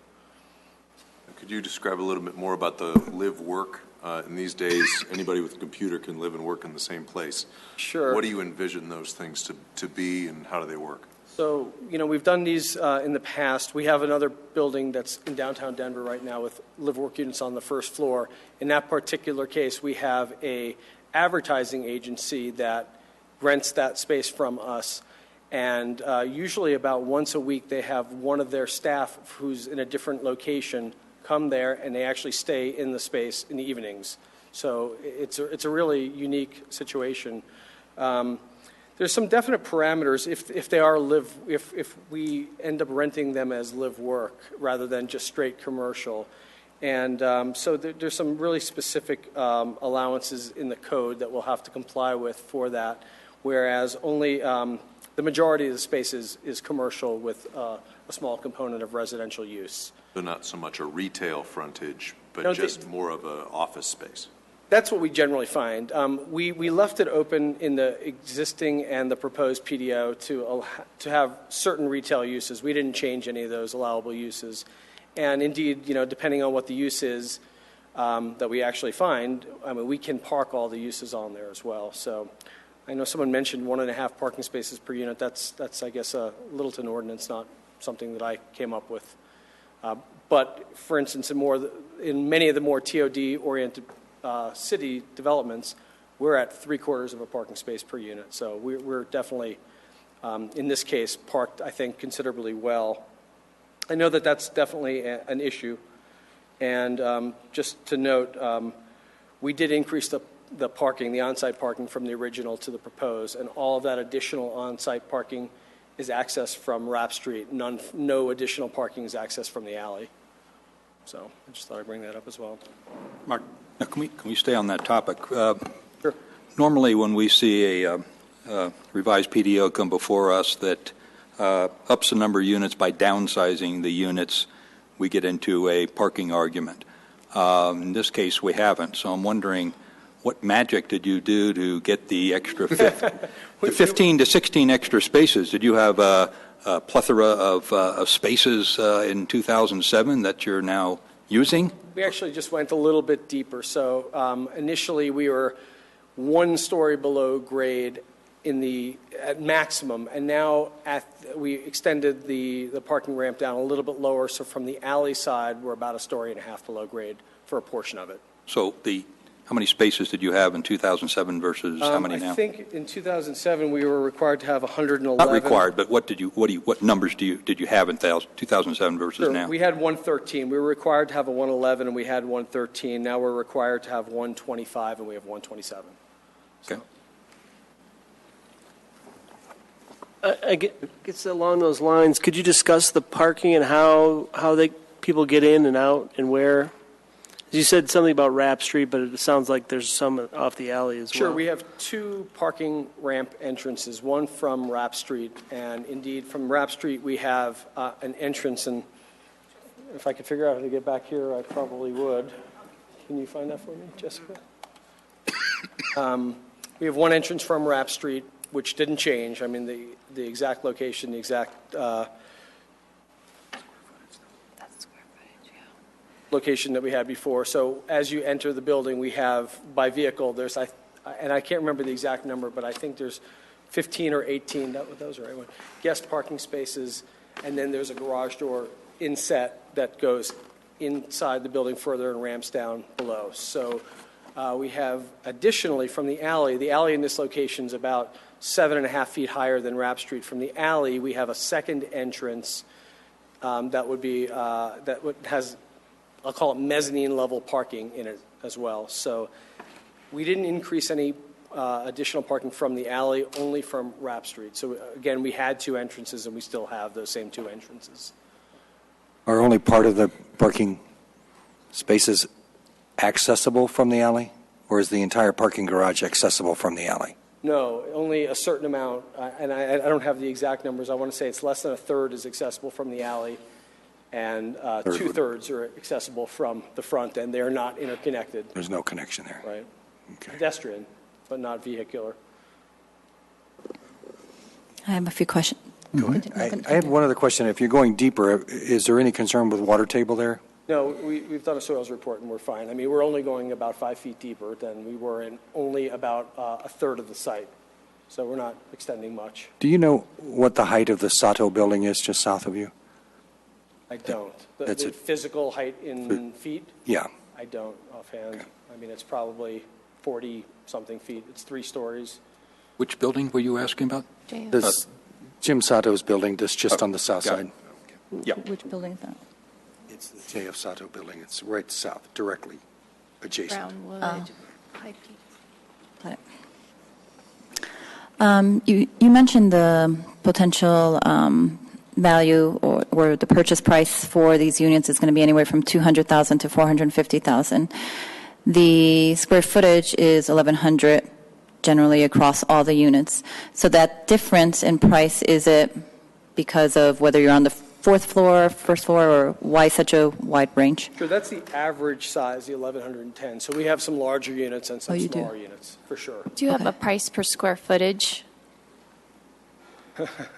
Could you describe a little bit more about the live-work? In these days, anybody with a computer can live and work in the same place. Sure. What do you envision those things to be, and how do they work? So, we've done these in the past. We have another building that's in downtown Denver right now with live-work units on the first floor. In that particular case, we have a advertising agency that rents that space from us. And usually about once a week, they have one of their staff who's in a different location come there, and they actually stay in the space in the evenings. So it's a really unique situation. There's some definite parameters if they are if we end up renting them as live work rather than just straight commercial. And so there's some really specific allowances in the code that we'll have to comply with for that, whereas only the majority of the space is commercial with a small component of residential use. So not so much a retail frontage, but No, just more of an office space. That's what we generally find. We left it open in the existing and the proposed PDO to have certain retail uses. We didn't change any of those allowable uses. And indeed, depending on what the use is that we actually find, we can park all the uses on there as well. So I know someone mentioned 1.5 parking spaces per unit. That's I guess, a Littleton ordinance, not something that I came up with. But, for instance, in many of the more TOD-oriented city developments, we're at 3/4 of a parking space per unit. So we're definitely, in this case, parked, I think, considerably well. I know that that's definitely an issue. And just to note, we did increase the parking, the on-site parking from the original to the proposed, and all of that additional on-site parking is accessed from Rapp Street. No additional parking is accessed from the alley. So I just thought I'd bring that up as well. Mark, now can we stay on that topic? Sure. Normally, when we see a revised PDO come before us that ups the number of units by downsizing the units, we get into a parking argument. In this case, we haven't. So I'm wondering, what magic did you do to get the extra 15 to 16 extra spaces? Did you have a plethora of spaces in 2007 that you're now using? We actually just went a little bit deeper. So initially we were 1 story below grade at maximum, and now we extended the parking ramp down a little bit lower. So from the alley side, we're about 1.5 stories below grade for a portion of it. So how many spaces did you have in 2007 versus how many now? I think in 2007 we were required to have 111. Not required, but what numbers did you have in 2007 versus Sure. now? We had 113. We were required to have a 111, and we had 113. Now we're required to have 125, and we have 127. Okay. I guess along those lines, could you discuss the parking and how people get in and out and where? You said something about Rapp Street, but it sounds like there's some off the alley as well. Sure, we have 2 parking ramp entrances, one from Rapp Street, and indeed from Rapp Street we have an entrance, and if I could figure out how to get back here, I probably would. Can you find that for me, Jessica? We have one entrance from Rapp Street, which didn't change. I mean, the exact location, the exact location that we had before. So as you enter the building, we have, by vehicle, and I can't remember the exact number, but I think there's 15 or 18, that was the right one, guest parking spaces, and then there's a garage door inset that goes inside the building further and ramps down below. So we have additionally from the alley in this location is about 7.5 feet higher than Rapp Street. From the alley, we have a second entrance has, I'll call it mezzanine level parking in it as well. So we didn't increase any additional parking from the alley, only from Rapp Street. So again, we had 2 entrances and we still have those same 2 entrances. Are only part of the parking spaces accessible from the alley? or is the entire parking garage accessible from the alley? No, only a certain amount, and I don't have the exact numbers. I want to say it's less than a third is accessible from the alley, and two-thirds are accessible from the front, and they're not interconnected. There's no connection there. Right. Okay. Pedestrian, but not vehicular. I have a few questions. I have one other question. If you're going deeper, is there any concern with water table there? No, we've done a soils report, and we're fine. I mean, we're only going about 5 feet deeper than we were in only about a third of the site. So we're not extending much. Do you know what the height of the Sato building is just south of you? I don't. The That's it. physical height in feet? Yeah. I don't offhand. Okay. I mean, it's probably 40-something feet. It's 3 stories. Which building were you asking about? This Jim Sato's building that's just on the south side. Yeah. Which building is that? It's the J.F. Sato building. It's right south, directly adjacent. Brownwood, Got it. You mentioned the potential value or the purchase price for these units is going to be anywhere from $200,000 to $450,000. The square footage is 1,100 generally across all the units. So that difference in price, is it because of whether you're on the 4th floor, 1st floor, or why such a wide range? Sure, that's the average size, the 1,110. So we have some larger units and some smaller units, for sure. Do you have a price per square footage?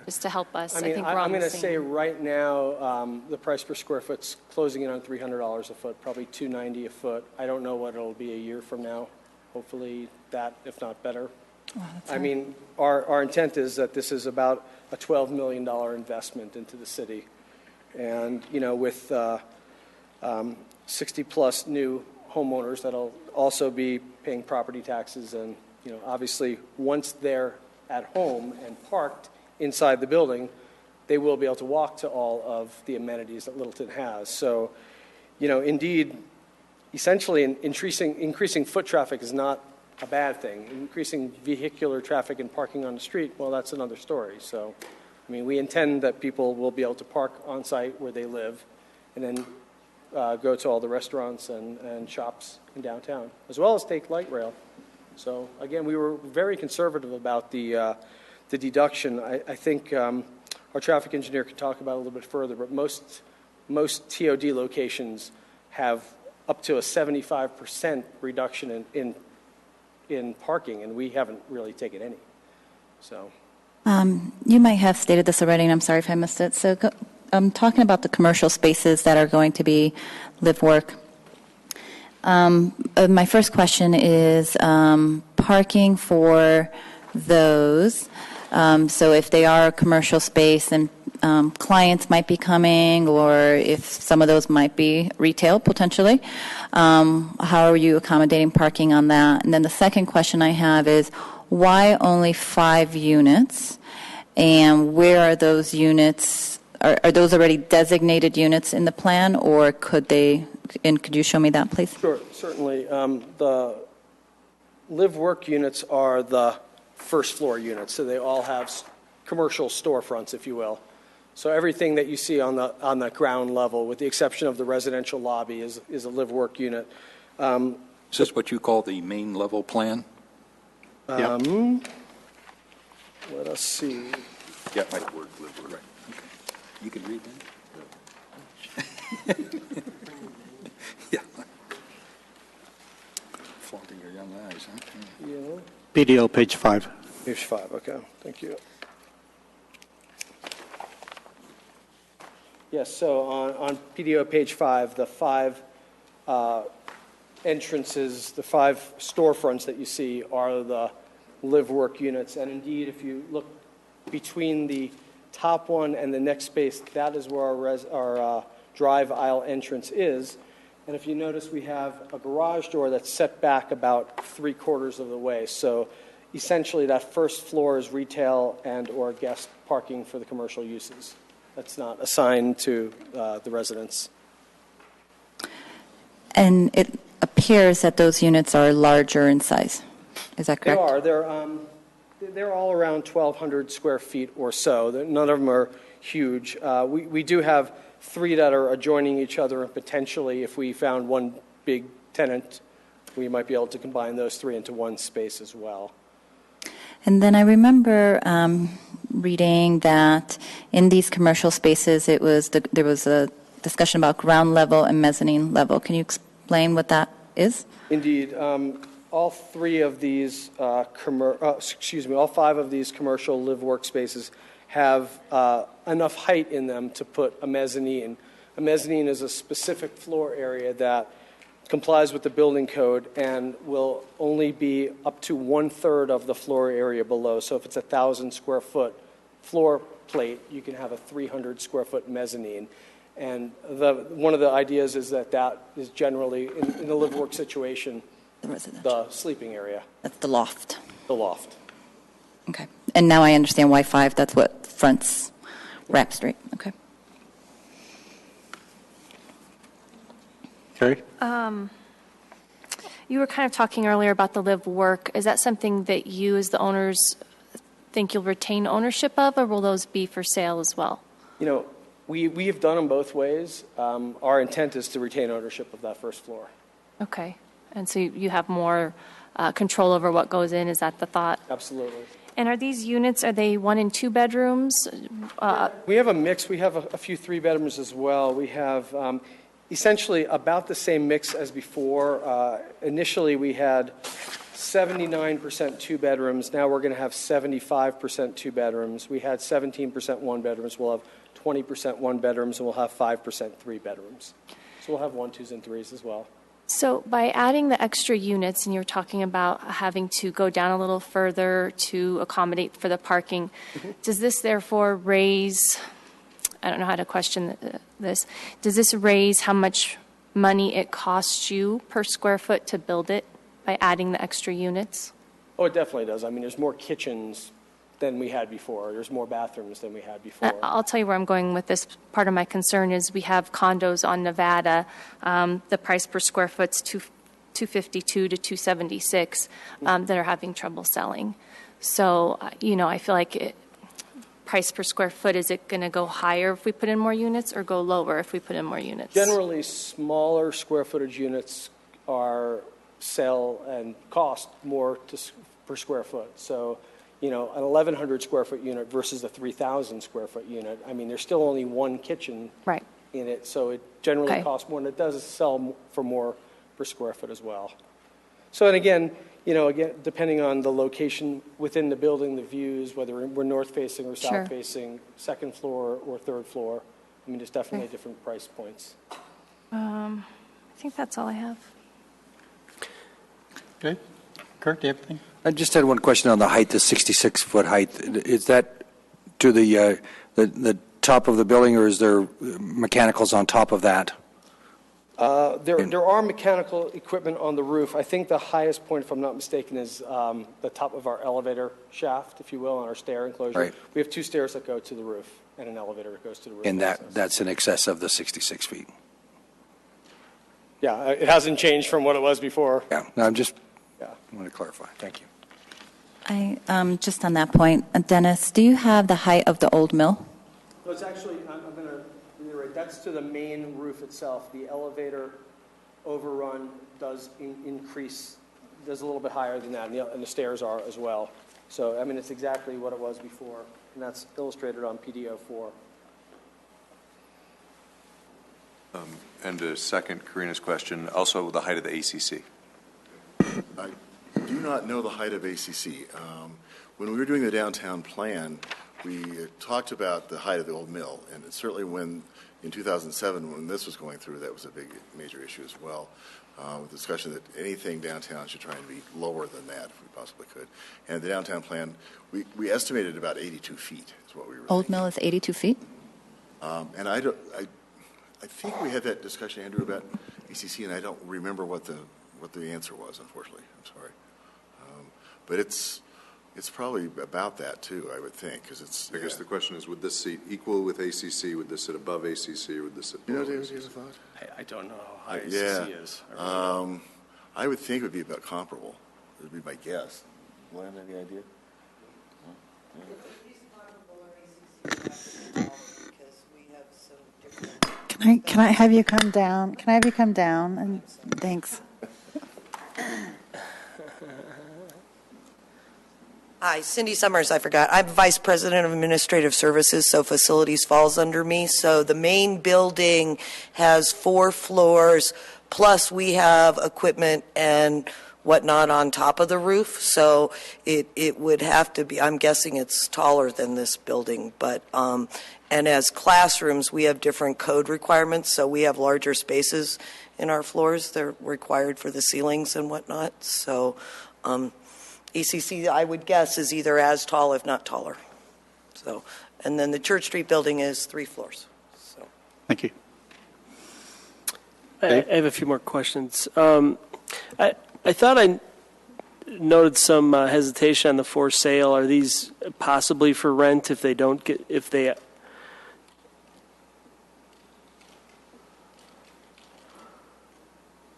Just to help us. I think we're on I'm the going to same. say right now, the price per square foot's closing in on $300 a foot, probably $290 a foot. I don't know what it'll be a year from now. Hopefully that, if not better. Wow, I mean, our intent is that this is about a $12 million investment into the city. And, you know, with 60-plus new homeowners that'll also be paying property taxes. And, you know, obviously, once they're at home and parked inside the building, they will be able to walk to all of the amenities that Littleton has. So, you know, indeed, essentially, increasing foot traffic is not a bad thing. Increasing vehicular traffic and parking on the street, well, that's another story. So, I mean, we intend that people will be able to park on site where they live and then go to all the restaurants and shops in downtown, as well as take light rail. So, again, we were very conservative about the deduction. I think our traffic engineer could talk about it a little bit further, but most TOD locations have up to a 75% reduction in parking, and we haven't really taken any. So, you might have stated this already, and I'm sorry if I missed it. So I'm talking about the commercial spaces that are going to be live work. My first question is parking for those. So if they are a commercial space and clients might be coming, or if some of those might be retail potentially, how are you accommodating parking on that? And then the second question I have is, why only 5 units? And where are those units? Are those already designated units in the plan, or could they? And could you show me that, please? Sure, certainly. The live-work units are the first-floor units, so they all have commercial storefronts, if you will. So everything that you see on the ground level, with the exception of the residential lobby, is a live-work unit. Is this what you call the main level plan? Let us see. Yeah, right. Right. Okay. You can read that? Yeah. Flaunting your young eyes, huh? Yeah. PDO, page 5. Page 5, okay. Thank you. Yes, so on PDO page 5, the 5 entrances, the 5 storefronts that you see are the live-work units. And indeed, if you look between the top one and the next space, that is where our drive aisle entrance is. And if you notice, we have a garage door that's set back about 3/4 of the way. So essentially, that first floor is retail and or guest parking for the commercial uses. That's not assigned to the residents. And it appears that those units are larger in size. Is that correct? They are. They're all around 1,200 square feet or so. None of them are huge. We do have 3 that are adjoining each other, and potentially, if we found one big tenant we might be able to combine those three into one space as well. And then I remember reading that in these commercial spaces, there was a discussion about ground level and mezzanine level. Can you explain what that is? Indeed. All three of these, all 5 of these commercial live workspaces have enough height in them to put a mezzanine. A mezzanine is a specific floor area that complies with the building code and will only be up to 1/3 of the floor area below. So if it's a 1,000 square foot floor plate, you can have a 300 square foot mezzanine. And one of the ideas is that is generally, in the live-work situation, the sleeping area. That's the loft. The loft. Okay. And now I understand why 5, that's what fronts Rapp Street. Okay. Carrie? You were kind of talking earlier about the live work. Is that something that you as the owners think you'll retain ownership of, or will those be for sale as well? You know, we have done them both ways. Our intent is to retain ownership of that first floor. Okay. And so you have more control over what goes in. Is that the thought? Absolutely. And are these units, are they 1 and 2 bedrooms? We have a mix. We have a few 3 bedrooms as well. We have essentially about the same mix as before. Initially, we had 79% 2 bedrooms. Now we're going to have 75% 2 bedrooms. We had 17% 1 bedrooms. We'll have 20% 1 bedrooms, and we'll have 5% 3 bedrooms. So we'll have 1, 2s, and 3s as well. So by adding the extra units, and you were talking about having to go down a little further to accommodate for the parking, does this therefore raise, I don't know how to question this, does this raise how much money it costs you per square foot to build it by adding the extra units? Oh, it definitely does. I mean, there's more kitchens than we had before. There's more bathrooms than we had before. I'll tell you where I'm going with this. Part of my concern is we have condos on Nevada. The price per square foot's $252 to $276 that are having trouble selling. So, I feel like price per square foot, is it going to go higher if we put in more units or go lower if we put in more units? Generally, smaller square footage units sell and cost more per square foot. So, an 1,100 square foot unit versus a 3,000 square foot unit. I mean, there's still only one kitchen in it, so it generally costs more, and it does sell for more per square foot as well. So, and again, depending on the location within the building, the views, whether we're north-facing or south-facing, second floor or third floor, I mean, there's definitely different price points. I think that's all I have. Okay. Kurt, do you have anything? I just had one question on the height, the 66-foot height. Is that to the top of the building, or is there mechanicals on top of that? There are mechanical equipment on the roof. I think the highest point, if I'm not mistaken, is the top of our elevator shaft, if you will, on our stair enclosure. Right. We have 2 stairs that go to the roof and an elevator that goes to the roof. And that's in excess of the 66 feet? Yeah, it hasn't changed from what it was before. Yeah, no, I want to clarify. Thank you. Just on that point, Dennis, do you have the height of the old mill? So it's actually, I'm going to reiterate, that's to the main roof itself. The elevator overrun does increase, does a little bit higher than that, and the stairs are as well. So, I mean, it's exactly what it was before, and that's illustrated on PDO4. And to second Karina's question, also the height of the ACC. I do not know the height of ACC. When we were doing the downtown plan, we talked about the height of the old mill, and certainly in 2007, when this was going through, that was a major issue as well, with discussion that anything downtown should try and be lower than that if we possibly could. And the downtown plan, we estimated about 82 feet is what we were Old thinking. mill is 82 feet? And I think we had that discussion, Andrew, about ACC, and I don't remember what the answer was, unfortunately. I'm sorry. But it's probably about that, too, I would think, because it's... I guess the question is, would this sit equal with ACC? Would this sit above ACC? Or would this sit below David, ACC? you have a thought? I don't know how high ACC is. I would think it would be about comparable. It would be my guess. Glenn, any idea? Can I have you come down? Can I have you come down? And thanks. Hi, Cindy Summers, I forgot. I'm Vice President of Administrative Services, so facilities falls under me. So the main building has 4 floors, plus we have equipment and whatnot on top of the roof. So it would have to be, I'm guessing it's taller than this building. But, and as classrooms, we have different code requirements. So we have larger spaces in our floors. They're required for the ceilings and whatnot. So, ECC, I would guess, is either as tall, if not taller. So, and then the Church Street building is 3 floors. So, Thank you. I have a few more questions. I thought I noted some hesitation on the for sale. Are these possibly for rent if they don't get, if they?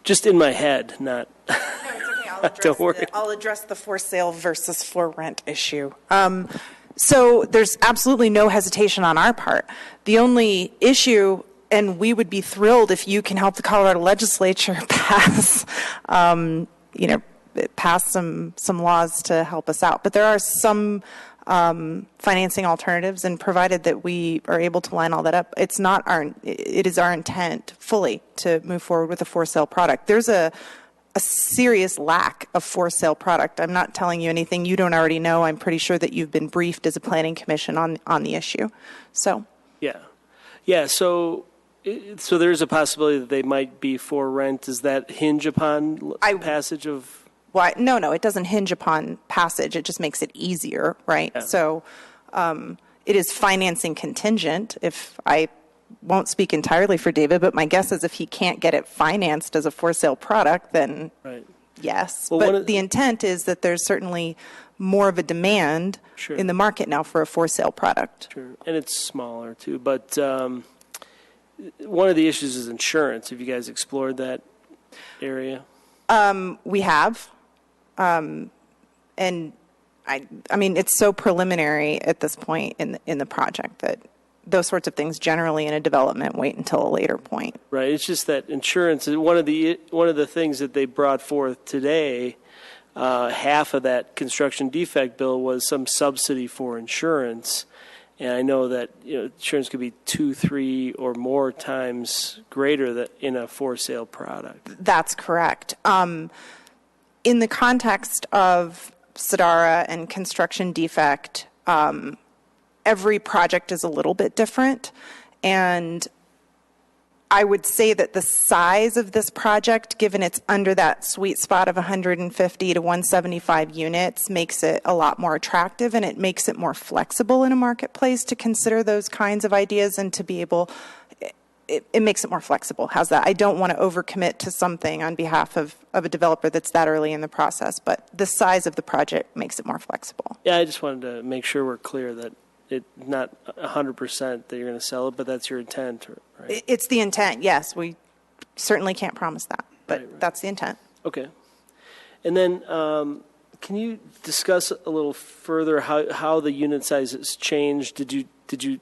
Just in my head, not. Don't worry. I'll address the for sale versus for rent issue. So there's absolutely no hesitation on our part. The only issue, and we would be thrilled if you can help the Colorado legislature pass, pass some laws to help us out. But there are some financing alternatives, and provided that we are able to line all that up, it is our intent fully to move forward with a for sale product. There's a serious lack of for sale product. I'm not telling you anything you don't already know. I'm pretty sure that you've been briefed as a planning commission on the issue. So yeah. So there's a possibility that they might be for rent. Does that hinge upon passage of? Why? No, it doesn't hinge upon passage. It just makes it easier, right? Yeah. So it is financing contingent. If I won't speak entirely for David, but my guess is if he can't get it financed as a for sale product, then yes. Well, but the intent is that there's certainly more of a demand in the market now for a for sale product. Sure, and it's smaller too. But one of the issues is insurance. Have you guys explored that area? We have, and I mean it's so preliminary at this point in the project that those sorts of things generally in a development wait until a later point. Right. It's just that insurance is one of the things that they brought forth today. Half of that construction defect bill was some subsidy for insurance, and I know that insurance could be 2, 3, or more times greater in a for sale product. That's correct. In the context of SDARA and construction defect, every project is a little bit different, and I would say that the size of this project, given it's under that sweet spot of 150 to 175 units, makes it a lot more attractive, and it makes it more flexible in a marketplace to consider those kinds of ideas and to be able, it makes it more flexible. How's that? I don't want to overcommit to something on behalf of a developer that's that early in the process, but the size of the project makes it more flexible. Yeah, I just wanted to make sure we're clear that it's not 100% that you're going to sell it, but that's your intent, right? It's the intent, yes. We certainly can't promise that, but that's the intent. Okay. And then can you discuss a little further how the unit size has changed? Did you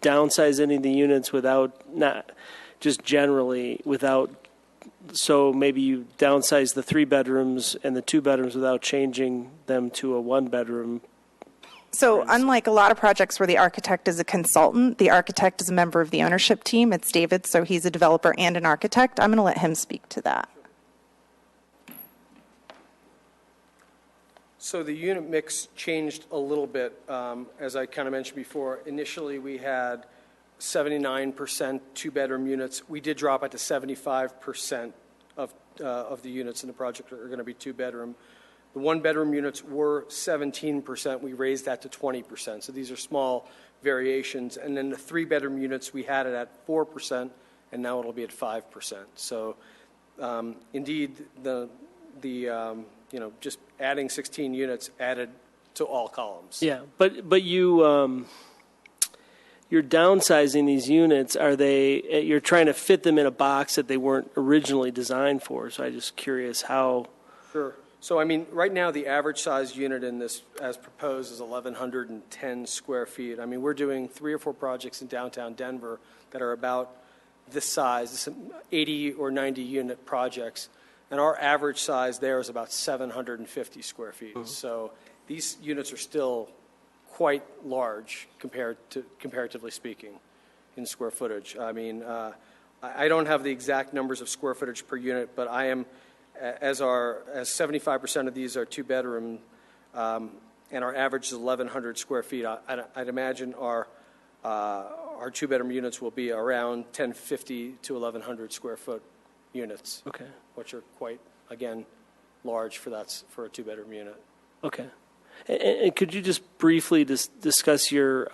downsize any of the units not just generally without, so maybe you downsize the 3 bedrooms and the 2 bedrooms without changing them to a 1 bedroom? So unlike a lot of projects where the architect is a consultant, the architect is a member of the ownership team. It's David, so he's a developer and an architect. I'm going to let him speak to that. So the unit mix changed a little bit. As I kind of mentioned before, initially we had 79% 2-bedroom units. We did drop it to 75% of the units in the project are going to be 2-bedroom. The 1-bedroom units were 17%. We raised that to 20%. So these are small variations. And then the 3-bedroom units, we had it at 4%, and now it'll be at 5%. So indeed, just adding 16 units added to all columns. Yeah, but you're downsizing these units. You're trying to fit them in a box that they weren't originally designed for. So I'm just curious how. Sure. So, I mean, right now the average size unit in this, as proposed, is 1,110 square feet. I mean, we're doing 3 or 4 projects in downtown Denver that are about this size, 80 or 90 unit projects. and our average size there is about 750 square feet. So these units are still quite large comparatively speaking in square footage. I mean, I don't have the exact numbers of square footage per unit, but I am, as 75% of these are two-bedroom, and our average is 1,100 square feet. I'd imagine our two-bedroom units will be around 1,050 to 1,100 square foot units. Okay. Which are quite, again, large for a two-bedroom unit. Okay. And could you just briefly discuss your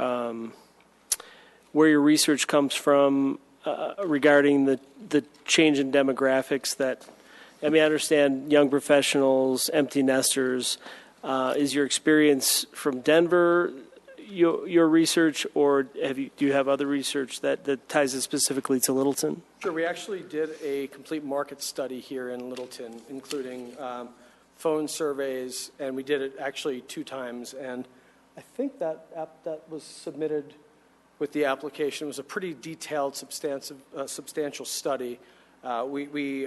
where your research comes from regarding the change in demographics that, I mean, I understand young professionals, empty nesters. Is your experience from Denver your research, or do you have other research that ties it specifically to Littleton? Sure. We actually did a complete market study here in Littleton, including phone surveys, and we did it actually 2 times. And I think that was submitted with the application. It was a pretty detailed, substantial study. We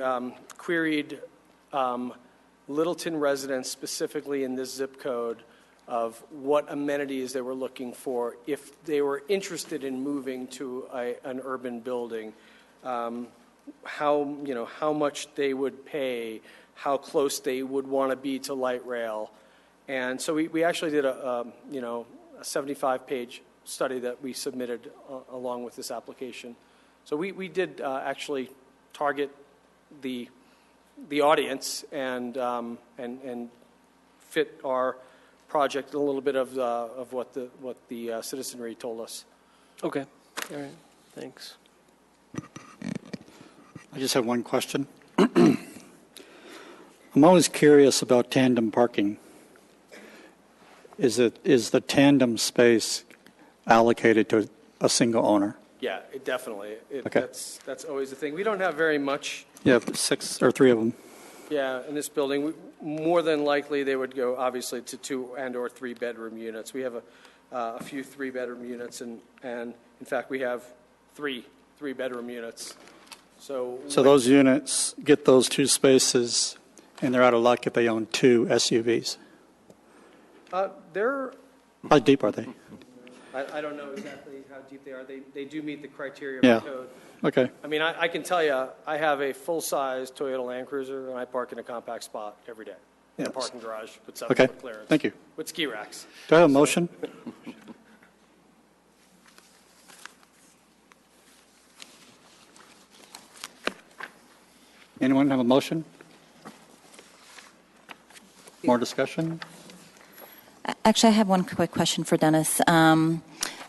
queried Littleton residents specifically in this zip code of what amenities they were looking for if they were interested in moving to an urban building, how much they would pay, how close they would want to be to light rail. And so we actually did a 75-page study that we submitted along with this application. So we did actually target the audience and fit our project a little bit of what the citizenry told us. Okay. All right. Thanks. I just have one question. I'm always curious about tandem parking. Is the tandem space allocated to a single owner? Yeah, definitely. Okay. That's always the thing. We don't have very much. Yeah, 6 or 3 of them. Yeah, in this building, more than likely they would go obviously to 2 and or 3 bedroom units. We have a few 3-bedroom units, and in fact we have 3 3-bedroom units. So those units get those 2 spaces, and they're out of luck if they own 2 SUVs. They're. How deep are they? I don't know exactly how deep they are. They do meet the criteria of Yeah. the code. Okay. I mean, I can tell you, I have a full-size Toyota Land Cruiser, and I park in a compact spot every day in a Yes. parking garage with 7-foot Okay. clearance. Thank you. With ski racks. Do I have a motion? Anyone have a motion? More discussion? Actually, I have one quick question for Dennis.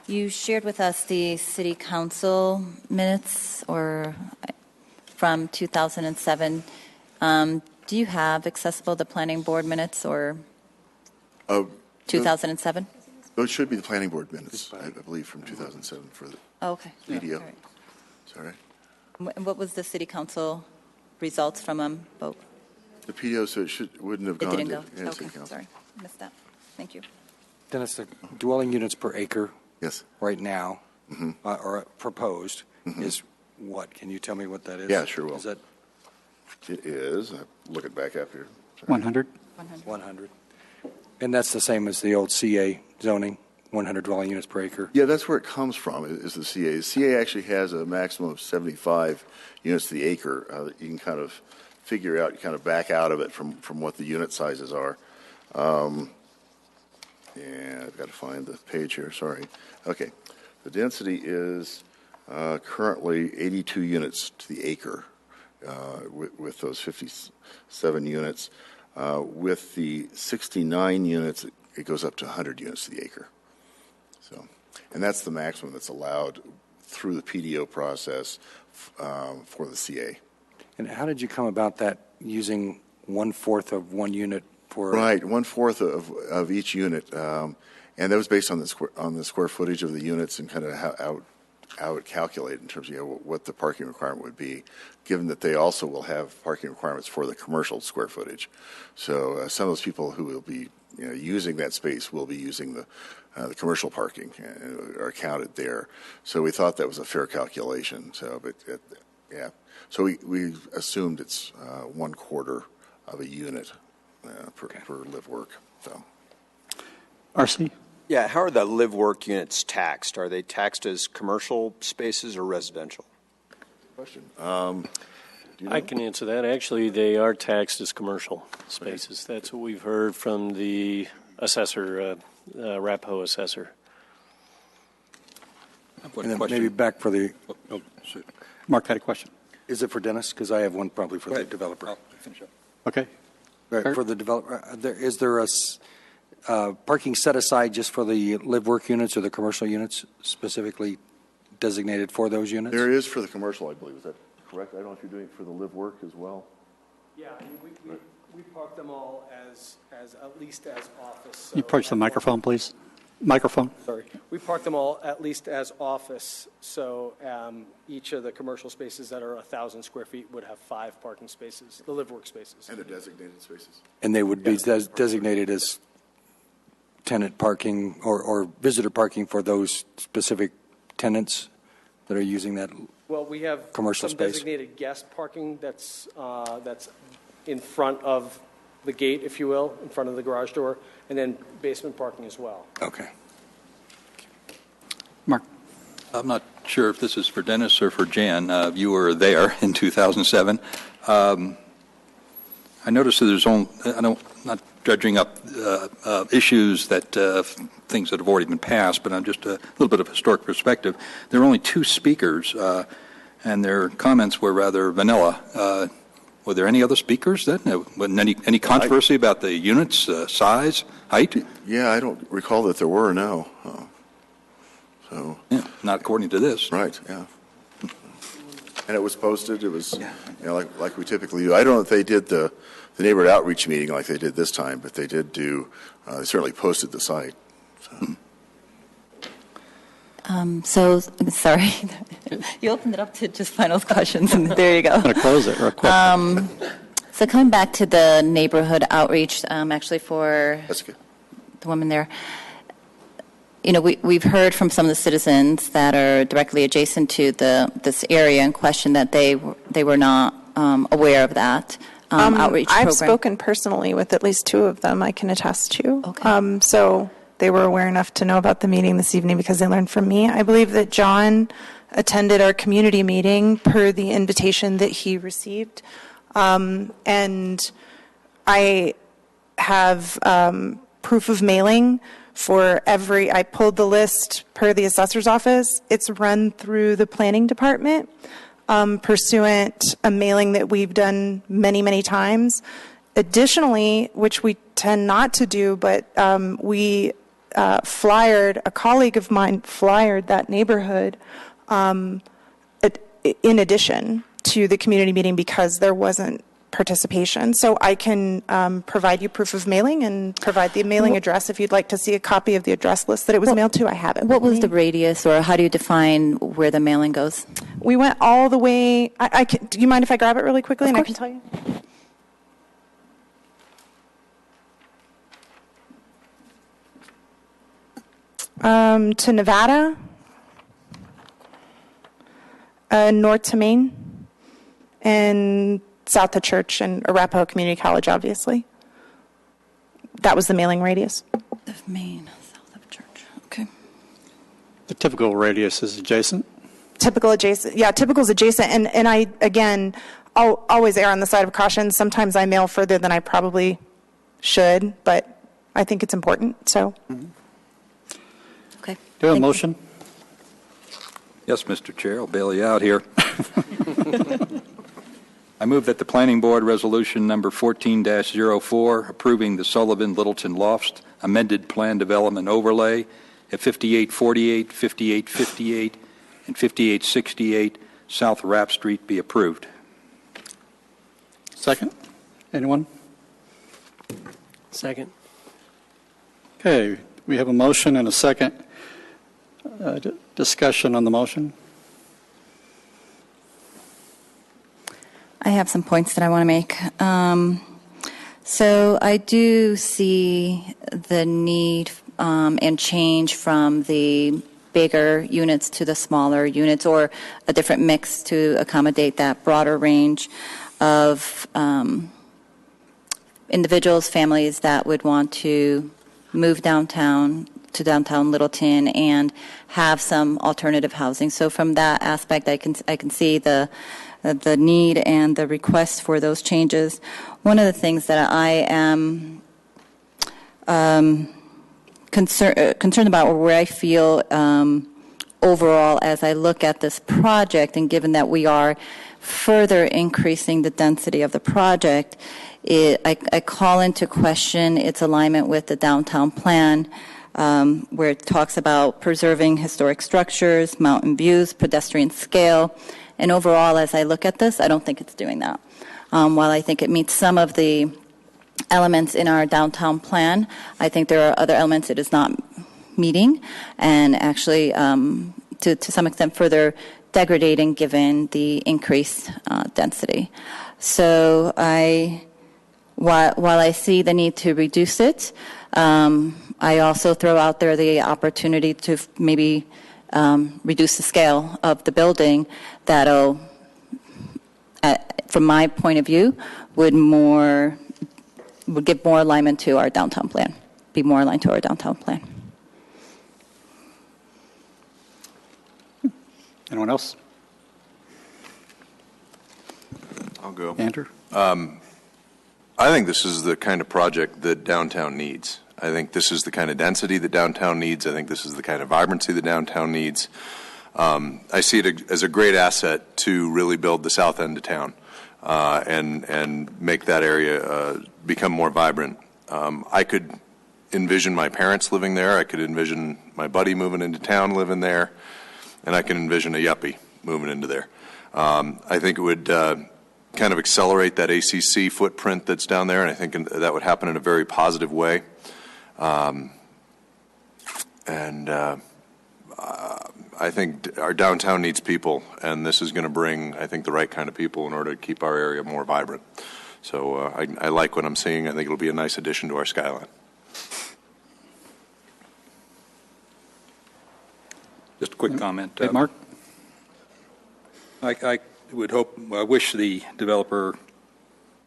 You shared with us the city council minutes from 2007. Do you have accessible the planning board minutes or 2007? Those should be the planning board minutes, I believe, from 2007 for the Okay. video. All right. Sorry. And what was the city council results from them? Both? The PDO, so wouldn't have It gone didn't to go? yeah, Okay, city council. sorry. Missed that. Thank you. Dennis, the dwelling units per acre Yes. right now, or proposed, is what? Can you tell me what that is? Yeah, sure will. Is that It is. I'm looking back up here. 100? 100? And that's the same as the old CA zoning, 100 dwelling units per acre? Yeah, that's where it comes from, is the CA. The CA actually has a maximum of 75 units to the acre that you can kind of figure out, you kind of back out of it from what the unit sizes are. And I've got to find the page here, sorry. Okay, the density is currently 82 units to the acre with those 57 units. With the 69 units, it goes up to 100 units to the acre. So, and that's the maximum that's allowed through the PDO process for the CA. And how did you come about that using 1/4 of one unit for? Right, 1/4 of each unit, and that was based on the square footage of the units and kind of how it calculated in terms of what the parking requirement would be, given that they also will have parking requirements for the commercial square footage. So some of those people who will be using that space will be using the commercial parking are counted there. So we thought that was a fair calculation. So, but yeah, So we assumed it's 1/4 of a unit per live work. So, RC? Yeah, how are the live work units taxed? Are they taxed as commercial spaces or residential? Question. I can answer that. Actually, they are taxed as commercial spaces. That's what we've heard from the assessor, RAPO assessor. And then maybe back for the, Mark had a question. is it for Dennis? Because I have one probably for the developer. I'll finish up. Okay. Right, for the developer, is there a parking set aside just for the live work units or the commercial units specifically designated for those units? there is for the commercial, I believe. Is that correct? I don't know if you're doing it for the live work as well. Yeah, we park them all as at least as office. So You approach the microphone, please. Microphone. Sorry. We park them all at least as office, so each of the commercial spaces that are 1,000 square feet would have 5 parking spaces, the live work spaces. And the designated spaces. And they would be designated as tenant parking or visitor parking for those specific tenants that are using that Well, we have commercial some space. designated guest parking that's in front of the gate, if you will, in front of the garage door, and then basement parking as well. Okay. Mark? I'm not sure if this is for Dennis or for Jan. You were there in 2007. I noticed that there's only, not dredging up issues that things that have already been passed, but I'm just a little bit of historic perspective. There were only 2 speakers, and their comments were rather vanilla. Were there any other speakers then? Wasn't any controversy about the units, size, height? Yeah, I don't recall that there were, no. So yeah, not according to this. Right, yeah. And it was posted. It was, like we typically do. I don't know if they did the neighborhood outreach meeting like they did this time, but they did do, they certainly posted the site. So, sorry, you opened it up to just final questions, and there you go. I'm going to close it real quick. So coming back to the neighborhood outreach, actually for Jessica. The woman there, we've heard from some of the citizens that are directly adjacent to this area in question that they were not aware of that outreach program. I've spoken personally with at least 2 of them I can attest to. Okay. So they were aware enough to know about the meeting this evening because they learned from me. I believe that John attended our community meeting per the invitation that he received. And I have proof of mailing for I pulled the list per the assessor's office. It's run through the planning department pursuant a mailing that we've done many, many times. Additionally, which we tend not to do, but we a colleague of mine flyered that neighborhood in addition to the community meeting because there wasn't participation. So I can provide you proof of mailing and provide the mailing address if you'd like to see a copy of the address list that it was mailed to. I have it. What was the radius, or how do you define where the mailing goes? We went all the way. Do you mind if I grab it really quickly and I can tell you? To Nevada, north to Maine, and south to Church and Arapahoe Community College, obviously. That was the mailing radius. Of Maine, south of Church. Okay. The typical radius is adjacent? Typical adjacent. Yeah, typical is adjacent. And I, again, I'll always err on the side of caution. Sometimes I mail further than I probably should, but I think it's important, so. Mm-hmm. Okay. Do you have a motion? Yes, Mr. Chair, I'll bail you out here. I move that the Planning Board Resolution Number 14-04, approving the Sullivan-Littleton Lofts amended plan development overlay at 5848, 5858, and 5868 South Rapp Street be approved. Second? Anyone? Second. Okay, we have a motion and a second. Discussion on the motion. I have some points that I want to make. So I do see the need and change from the bigger units to the smaller units, or a different mix to accommodate that broader range of individuals, families that would want to move downtown to downtown Littleton and have some alternative housing. So from that aspect, I can see the need and the request for those changes. One of the things that I am concerned about, or where I feel overall as I look at this project, and given that we are further increasing the density of the project, I call into question its alignment with the downtown plan, where it talks about preserving historic structures, mountain views, pedestrian scale. And overall, as I look at this, I don't think it's doing that. While I think it meets some of the elements in our downtown plan, I think there are other elements it is not meeting, and actually, to some extent, further degrading given the increased density. So while I see the need to reduce it, I also throw out there the opportunity to maybe reduce the scale of the building that'll, from my point of view, would give more alignment to our downtown plan, be more aligned to our downtown plan. Anyone else? I'll go. Andrew? I think this is the kind of project that downtown needs. I think this is the kind of density that downtown needs. I think this is the kind of vibrancy that downtown needs. I see it as a great asset to really build the south end of town and make that area become more vibrant. I could envision my parents living there. I could envision my buddy moving into town living there. And I can envision a yuppie moving into there. I think it would kind of accelerate that ACC footprint that's down there, and I think that would happen in a very positive way. I think our downtown needs people, and this is going to bring, I think, the right kind of people in order to keep our area more vibrant. So I like what I'm seeing. I think it'll be a nice addition to our skyline. Just a quick comment. Hey, Mark? I wish the developer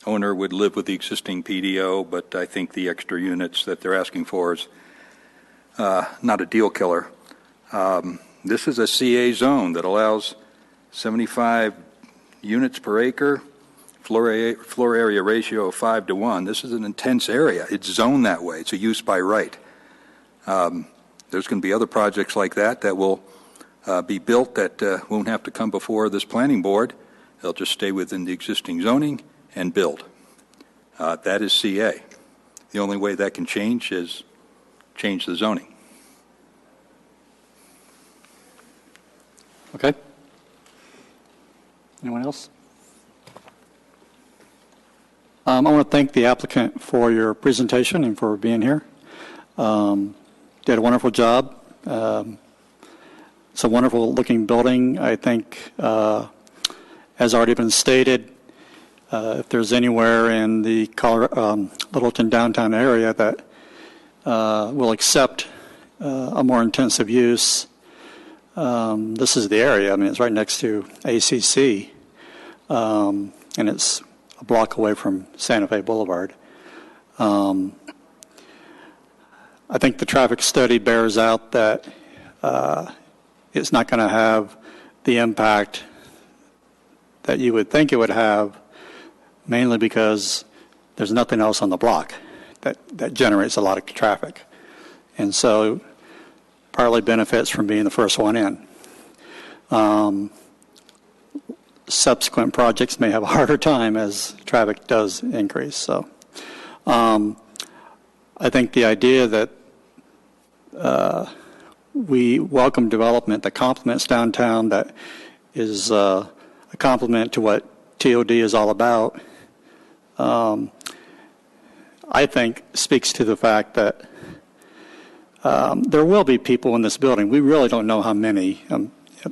owner would live with the existing PDO, but I think the extra units that they're asking for is not a deal killer. This is a CA zone that allows 75 units per acre, floor area ratio of 5:1. This is an intense area. It's zoned that way. It's a use by right. There's going to be other projects like that will be built that won't have to come before this planning board. They'll just stay within the existing zoning and build. That is CA. The only way that can change is change the zoning. Okay. Anyone else? I want to thank the applicant for your presentation and for being here. Did a wonderful job. It's a wonderful looking building. I think, as already been stated, if there's anywhere in the Littleton downtown area that will accept a more intensive use, this is the area. I mean, it's right next to ACC, and it's a block away from Santa Fe Boulevard. I think the traffic study bears out that it's not going to have the impact that you would think it would have, mainly because there's nothing else on the block that generates a lot of traffic. And so partly benefits from being the first one in. Subsequent projects may have a harder time as traffic does increase. So I think the idea that we welcome development that complements downtown, that is a complement to what TOD is all about, I think speaks to the fact that there will be people in this building. We really don't know how many.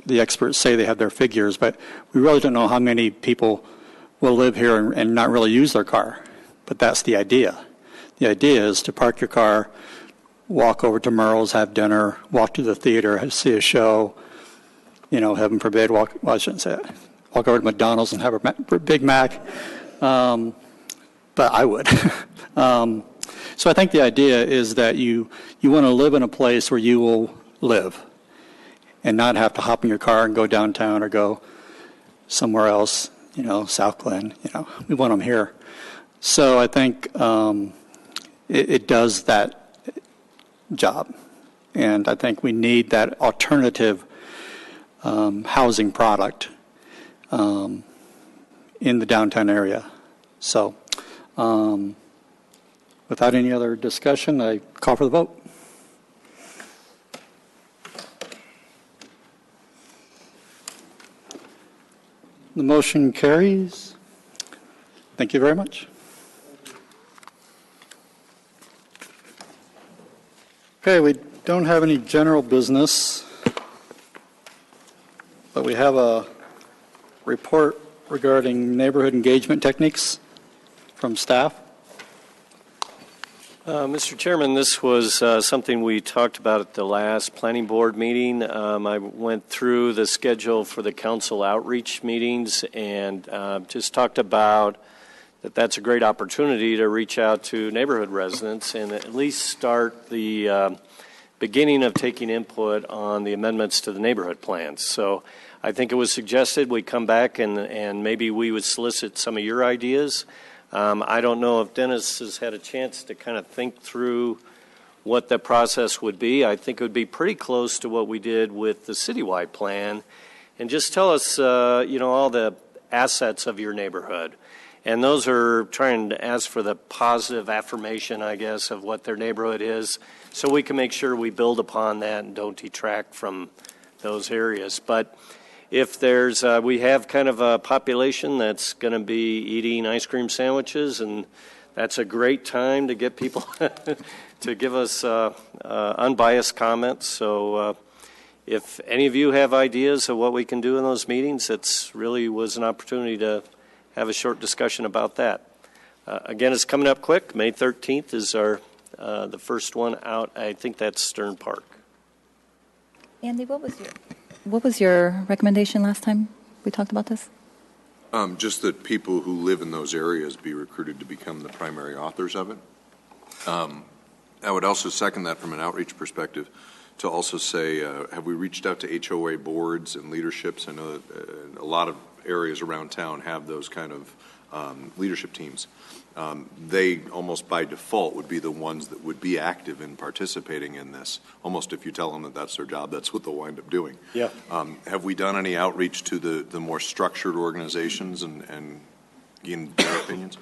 The experts say they have their figures, but we really don't know how many people will live here and not really use their car. But that's the idea. The idea is to park your car walk over to Merle's, have dinner, walk to the theater, see a show, heaven forbid, well, I shouldn't say that, walk over to McDonald's and have a Big Mac, but I would. So I think the idea is that you want to live in a place where you will live and not have to hop in your car and go downtown or go somewhere else, South Glen, we want them here. So I think it does that job. And I think we need that alternative housing product in the downtown area. So without any other discussion, I call for the vote. The motion carries. Thank you very much. Okay, we don't have any general business, but we have a report regarding neighborhood engagement techniques from staff. Mr. Chairman, this was something we talked about at the last planning board meeting. I went through the schedule for the council outreach meetings and just talked about that's a great opportunity to reach out to neighborhood residents and at least start the beginning of taking input on the amendments to the neighborhood plans. So I think it was suggested we come back and maybe we would solicit some of your ideas. I don't know if Dennis has had a chance to kind of think through what the process would be. I think it would be pretty close to what we did with the citywide plan. And just tell us, all the assets of your neighborhood. And those are trying to ask for the positive affirmation, I guess, of what their neighborhood is, so we can make sure we build upon that and don't detract from those areas. But if there's, we have kind of a population that's going to be eating ice cream sandwiches, and that's a great time to get people to give us unbiased comments. So if any of you have ideas of what we can do in those meetings, it's really was an opportunity to have a short discussion about that. Again, it's coming up quick. May 13th is our the first one out. I think that's Stern Park. Andy, what was your recommendation last time we talked about this? Just that people who live in those areas be recruited to become the primary authors of it. I would also second that from an outreach perspective to also say, have we reached out to HOA boards and leaderships? I know that a lot of areas around town have those kind of leadership teams. They almost by default would be the ones that would be active in participating in this. Almost if you tell them that that's their job, that's what they'll wind up doing. Yeah. Have we done any outreach to the more structured organizations and gained their opinions?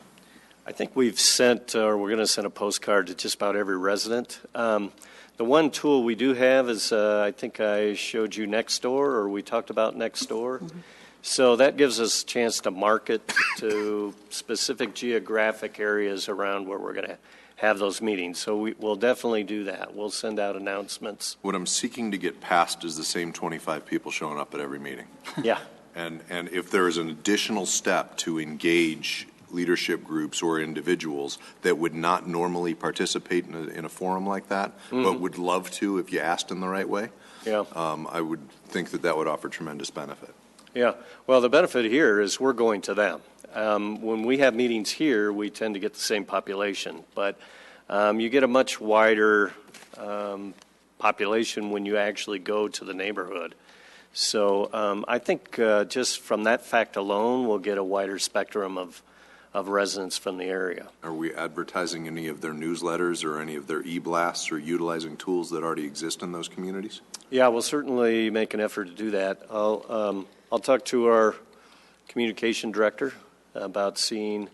I think we've sent, or we're going to send a postcard to just about every resident. The one tool we do have is, I think I showed you Nextdoor, or we talked about Nextdoor. Mm-hmm. So that gives us a chance to market to specific geographic areas around where we're going to have those meetings. So we'll definitely do that. We'll send out announcements. What I'm seeking to get past is the same 25 people showing up at every meeting. Yeah. And if there is an additional step to engage leadership groups or individuals that would not normally participate in a forum like that, mm-hmm. but would love to if you asked in the right way, yeah. I would think that would offer tremendous benefit. Yeah. Well, the benefit here is we're going to them. When we have meetings here, we tend to get the same population, but you get a much wider population when you actually go to the neighborhood. So I think just from that fact alone, we'll get a wider spectrum of residents from the area. Are we advertising any of their newsletters or any of their e-blasts or utilizing tools that already exist in those communities? Yeah, we'll certainly make an effort to do that. I'll talk to our communication director about seeing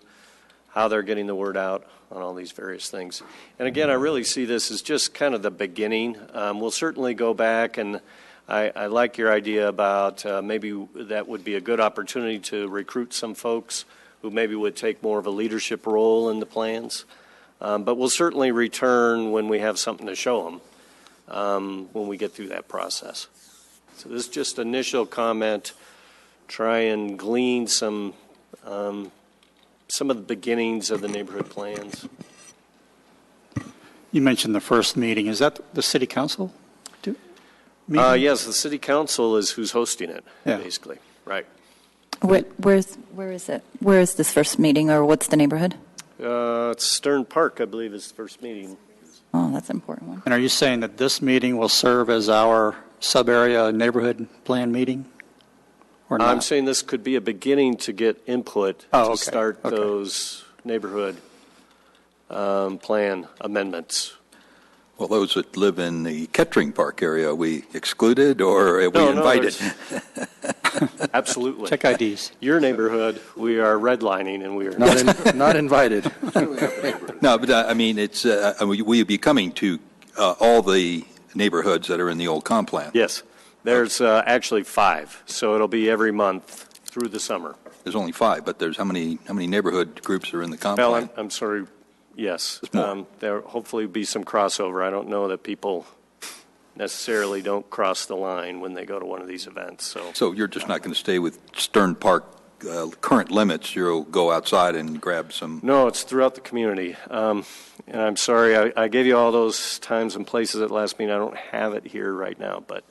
how they're getting the word out on all these various things. And again, I really see this as just kind of the beginning. We'll certainly go back, and I like your idea about maybe that would be a good opportunity to recruit some folks who maybe would take more of a leadership role in the plans. But we'll certainly return when we have something to show them when we get through that process. So this is just initial comment, try and glean some of the beginnings of the neighborhood plans. You mentioned the first meeting. Is that the city council meeting? Yes, the city council is who's hosting it, basically. Right. Where is it? Where is this first meeting, or what's the neighborhood? It's Stern Park, I believe, is the first meeting. Oh, that's an important one. And are you saying that this meeting will serve as our sub-area neighborhood plan meeting? Or not? I'm saying this could be a beginning to get input to start those neighborhood plan amendments. Well, those that live in the Kettering Park area, are we excluded or are we invited? Absolutely. Check IDs. Your neighborhood, we are redlining, and we are not invited. No, but I mean, it's will be coming to all the neighborhoods that are in the old comp plan. Yes, there's actually 5, so it'll be every month through the summer. There's only 5, but there's how many neighborhood groups are in the comp Well, plan? I'm sorry. Yes, there hopefully be some crossover. I don't know that people necessarily don't cross the line when they go to one of these events. So you're just not going to stay with Stern Park current limits. You'll go outside and grab some. No, it's throughout the community. And I'm sorry, I gave you all those times and places at last meeting. I don't have it here right now, but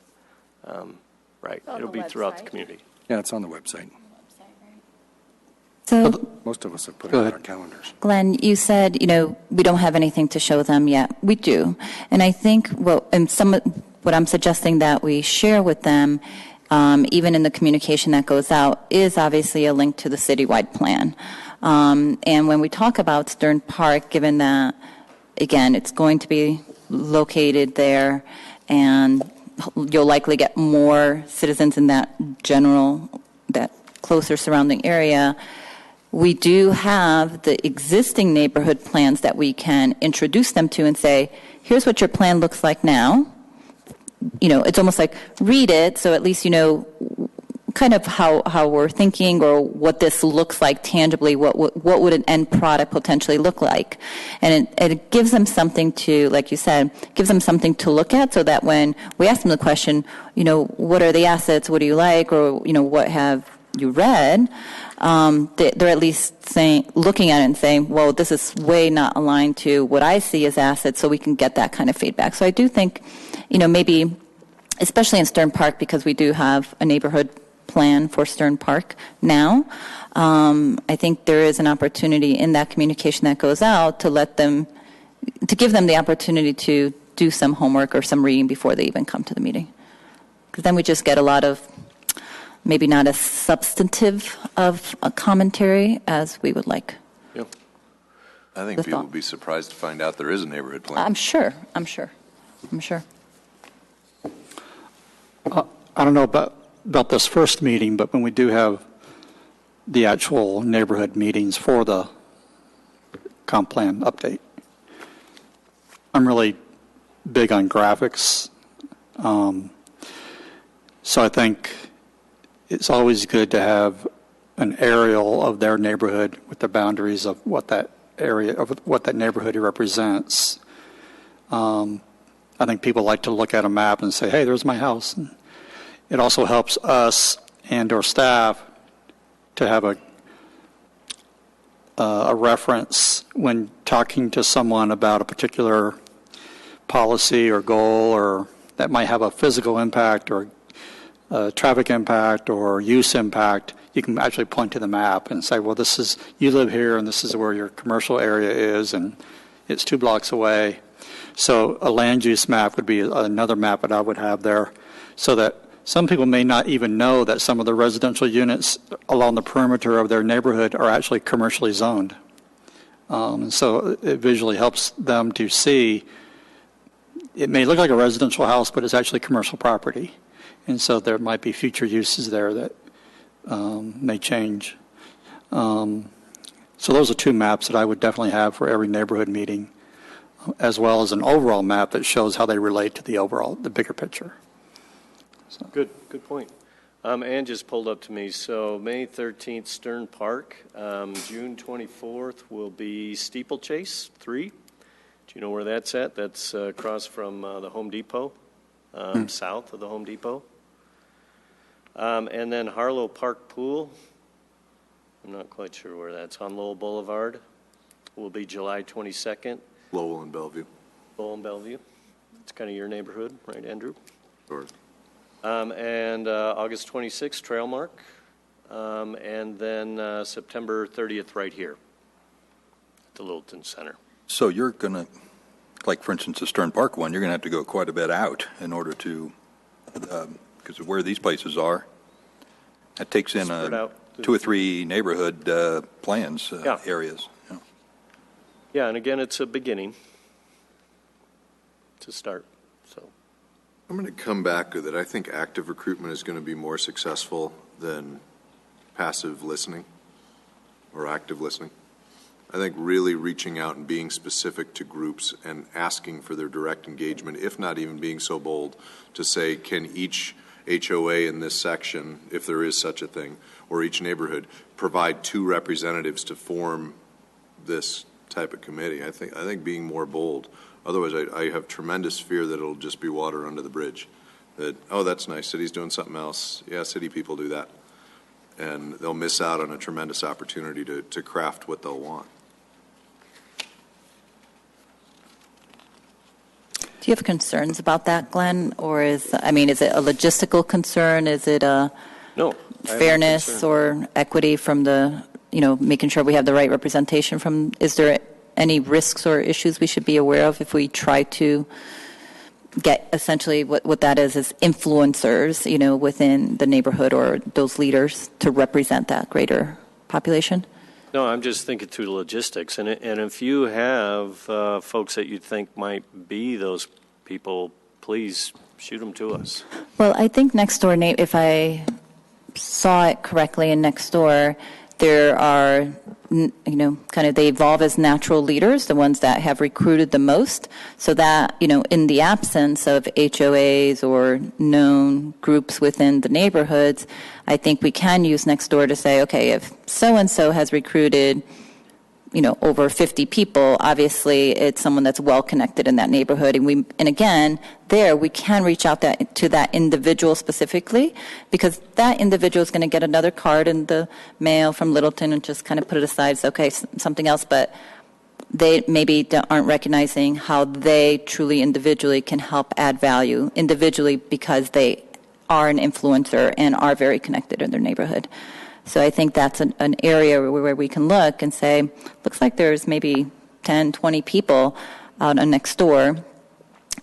it'll be throughout the community. Yeah, it's on the website. So, most of us have put it on our calendars. Glenn, you said, we don't have anything to show them yet. We do. And I think what I'm suggesting that we share with them, even in the communication that goes out, is obviously a link to the citywide plan. And when we talk about Stern Park, given that, again, it's going to be located there, and you'll likely get more citizens in that closer surrounding area, we do have the existing neighborhood plans that we can introduce them to and say, here's what your plan looks like now. It's almost like read it, so at least you know kind of how we're thinking or what this looks like tangibly, what would an end product potentially look like. And it gives them something to, like you said, gives them something to look at so that when we ask them the question, what are the assets, what do you like, or, what have you read, they're at least looking at it and saying, well, this is way not aligned to what I see as assets, so we can get that kind of feedback. So I do think, maybe, especially in Stern Park, because we do have a neighborhood plan for Stern Park now, I think there is an opportunity in that communication that goes out to give them the opportunity to do some homework or some reading before they even come to the meeting. Because then we just get a lot of maybe not as substantive of a commentary as we would like. Yep. I think people would be surprised to find out there is a neighborhood plan. I'm sure. I don't know about this first meeting, but when we do have the actual neighborhood meetings for the comp plan update, I'm really big on graphics. So I think it's always good to have an aerial of their neighborhood with the boundaries of what that area, of what that neighborhood represents. I think people like to look at a map and say, hey, there's my house. And it also helps us and or staff to have a reference when talking to someone about a particular policy or goal or that might have a physical impact or traffic impact or use impact. You can actually point to the map and say, well, you live here and this is where your commercial area is and it's 2 blocks away. So a land use map would be another map that I would have there so that some people may not even know that some of the residential units along the perimeter of their neighborhood are actually commercially zoned. And so it visually helps them to see it may look like a residential house, but it's actually commercial property. And so there might be future uses there that may change. So those are 2 maps that I would definitely have for every neighborhood meeting, as well as an overall map that shows how they relate to the bigger picture. So. Good point. Ann just pulled up to me. So May 13th, Stern Park. June 24th will be Steeplechase 3. Do you know where that's at? That's across from the Home Depot, south of the Home Depot. And then Harlow Park Pool. I'm not quite sure where that's on Lowell Boulevard. Will be July 22nd. Lowell and Bellevue. Lowell and Bellevue. It's kind of your neighborhood, right, Andrew? Sure. And August 26th, Trailmark. And then September 30th, right here at the Littleton Center. So you're going to, like for instance, the Stern Park one, you're going to have to go quite a bit out in order to, because of where these places are. That takes in two or three neighborhood plans areas. Yeah. Yeah, and again, it's a beginning to start. So I'm going to come back to that. I think active recruitment is going to be more successful than passive listening or active listening. I think really reaching out and being specific to groups and asking for their direct engagement, if not even being so bold to say, can each HOA in this section, if there is such a thing, or each neighborhood, provide 2 representatives to form this type of committee. I think being more bold. Otherwise, I have tremendous fear that it'll just be water under the bridge. That, oh, that's nice, city's doing something else. Yeah, city people do that. And they'll miss out on a tremendous opportunity to craft what they'll want. Do you have concerns about that, Glenn? Or is it a logistical concern? Is it a fairness or equity from the, making sure we have the right representation from, is there any risks or issues we should be aware of if we try to get essentially what that is influencers, within the neighborhood or those leaders to represent that greater population? no, I'm just thinking through the logistics. And if you have folks that you think might be those people, please shoot them to us. Well, I think next door, if I saw it correctly in next door, there are, they evolve as natural leaders, the ones that have recruited the most, so that, in the absence of HOAs or known groups within the neighborhoods, I think we can use next door to say, okay, if so-and-so has recruited, over 50 people, obviously it's someone that's well connected in that neighborhood. And again, there we can reach out to that individual specifically, because that individual is going to get another card in the mail from Littleton and just kind of put it aside. It's okay, something else, but they maybe aren't recognizing how they truly individually can help add value individually because they are an influencer and are very connected in their neighborhood. So I think that's an area where we can look and say, looks like there's maybe 10, 20 people out on next door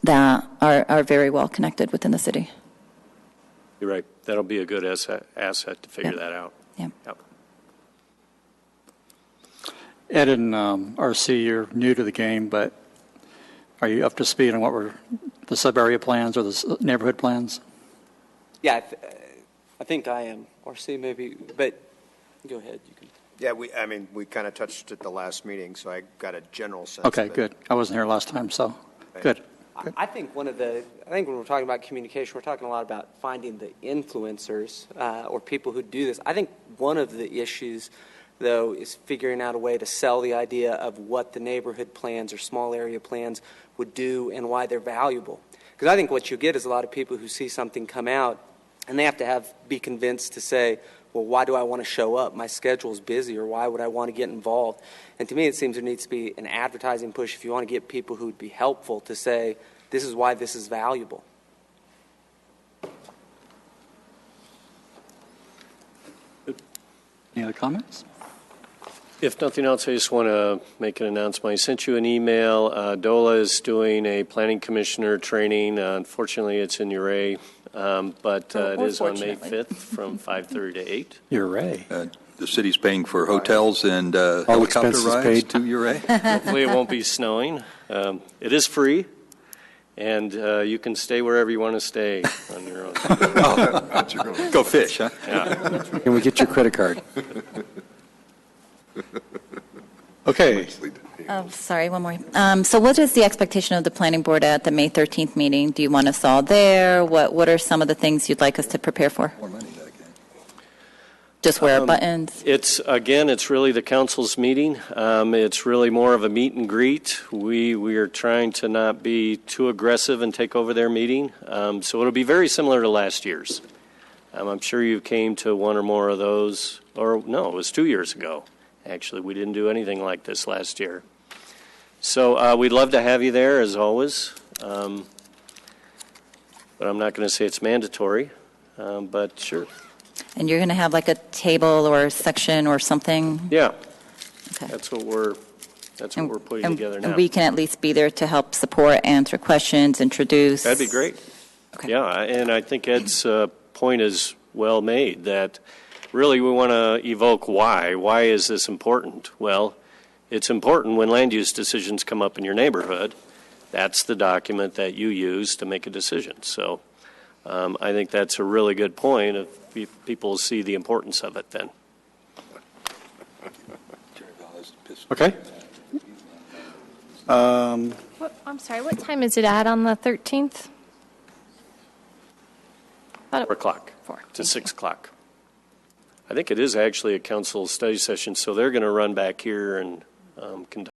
that are very well connected within the city. You're right. That'll be a good asset to figure that out. Yeah. Yep. Ed and RC, you're new to the game, but are you up to speed on what were the sub-area plans or the neighborhood plans? Yeah, I think I am. RC maybe, but go ahead. You can. Yeah, we kind of touched at the last meeting, so I got a general sense. Okay, good. I wasn't here last time, so good. I think when we're talking about communication, we're talking a lot about finding the influencers or people who do this. I think one of the issues, though, is figuring out a way to sell the idea of what the neighborhood plans or small area plans would do and why they're valuable. Because I think what you get is a lot of people who see something come out and they have to be convinced to say, well, why do I want to show up? My schedule's busy, or why would I want to get involved? And to me, it seems there needs to be an advertising push if you want to get people who would be helpful to say, this is why this is valuable. Any other comments? If nothing else, I just want to make an announcement. I sent you an email. DOLA is doing a planning commissioner training. Unfortunately, it's in Uray. But it is on May 5th from 5:30 to 8. Uray. The city's paying for hotels and helicopter rides paid. to Uray. Hopefully it won't be snowing. It is free, and you can stay wherever you want to stay on your own. Go fish, huh? Yeah. Can we get your credit card? Okay. Oh, sorry, one more. So what is the expectation of the planning board at the May 13th meeting? Do you want us all there? What are some of the things you'd like us to prepare for? More money back in. Just wear buttons? It's really the council's meeting. It's really more of a meet and greet. We are trying to not be too aggressive and take over their meeting. So it'll be very similar to last year's. I'm sure you came to one or more of those, or no, it was 2 years ago. Actually, we didn't do anything like this last year. So we'd love to have you there, as always. But I'm not going to say it's mandatory, but sure. And you're going to have like a table or a section or something? Yeah. Okay. That's what we're putting together now. And we can at least be there to help support, answer questions, introduce. That'd be great. Okay. Yeah, and I think Ed's point is well made, that really we want to evoke why. Why is this important? Well, it's important when land use decisions come up in your neighborhood. That's the document that you use to make a decision. So I think that's a really good point. If people see the importance of it then. Okay. I'm sorry, what time is it at on the 13th? 4 o'clock to 6 o'clock. I think it is actually a council study session, so they're going to run back here and conduct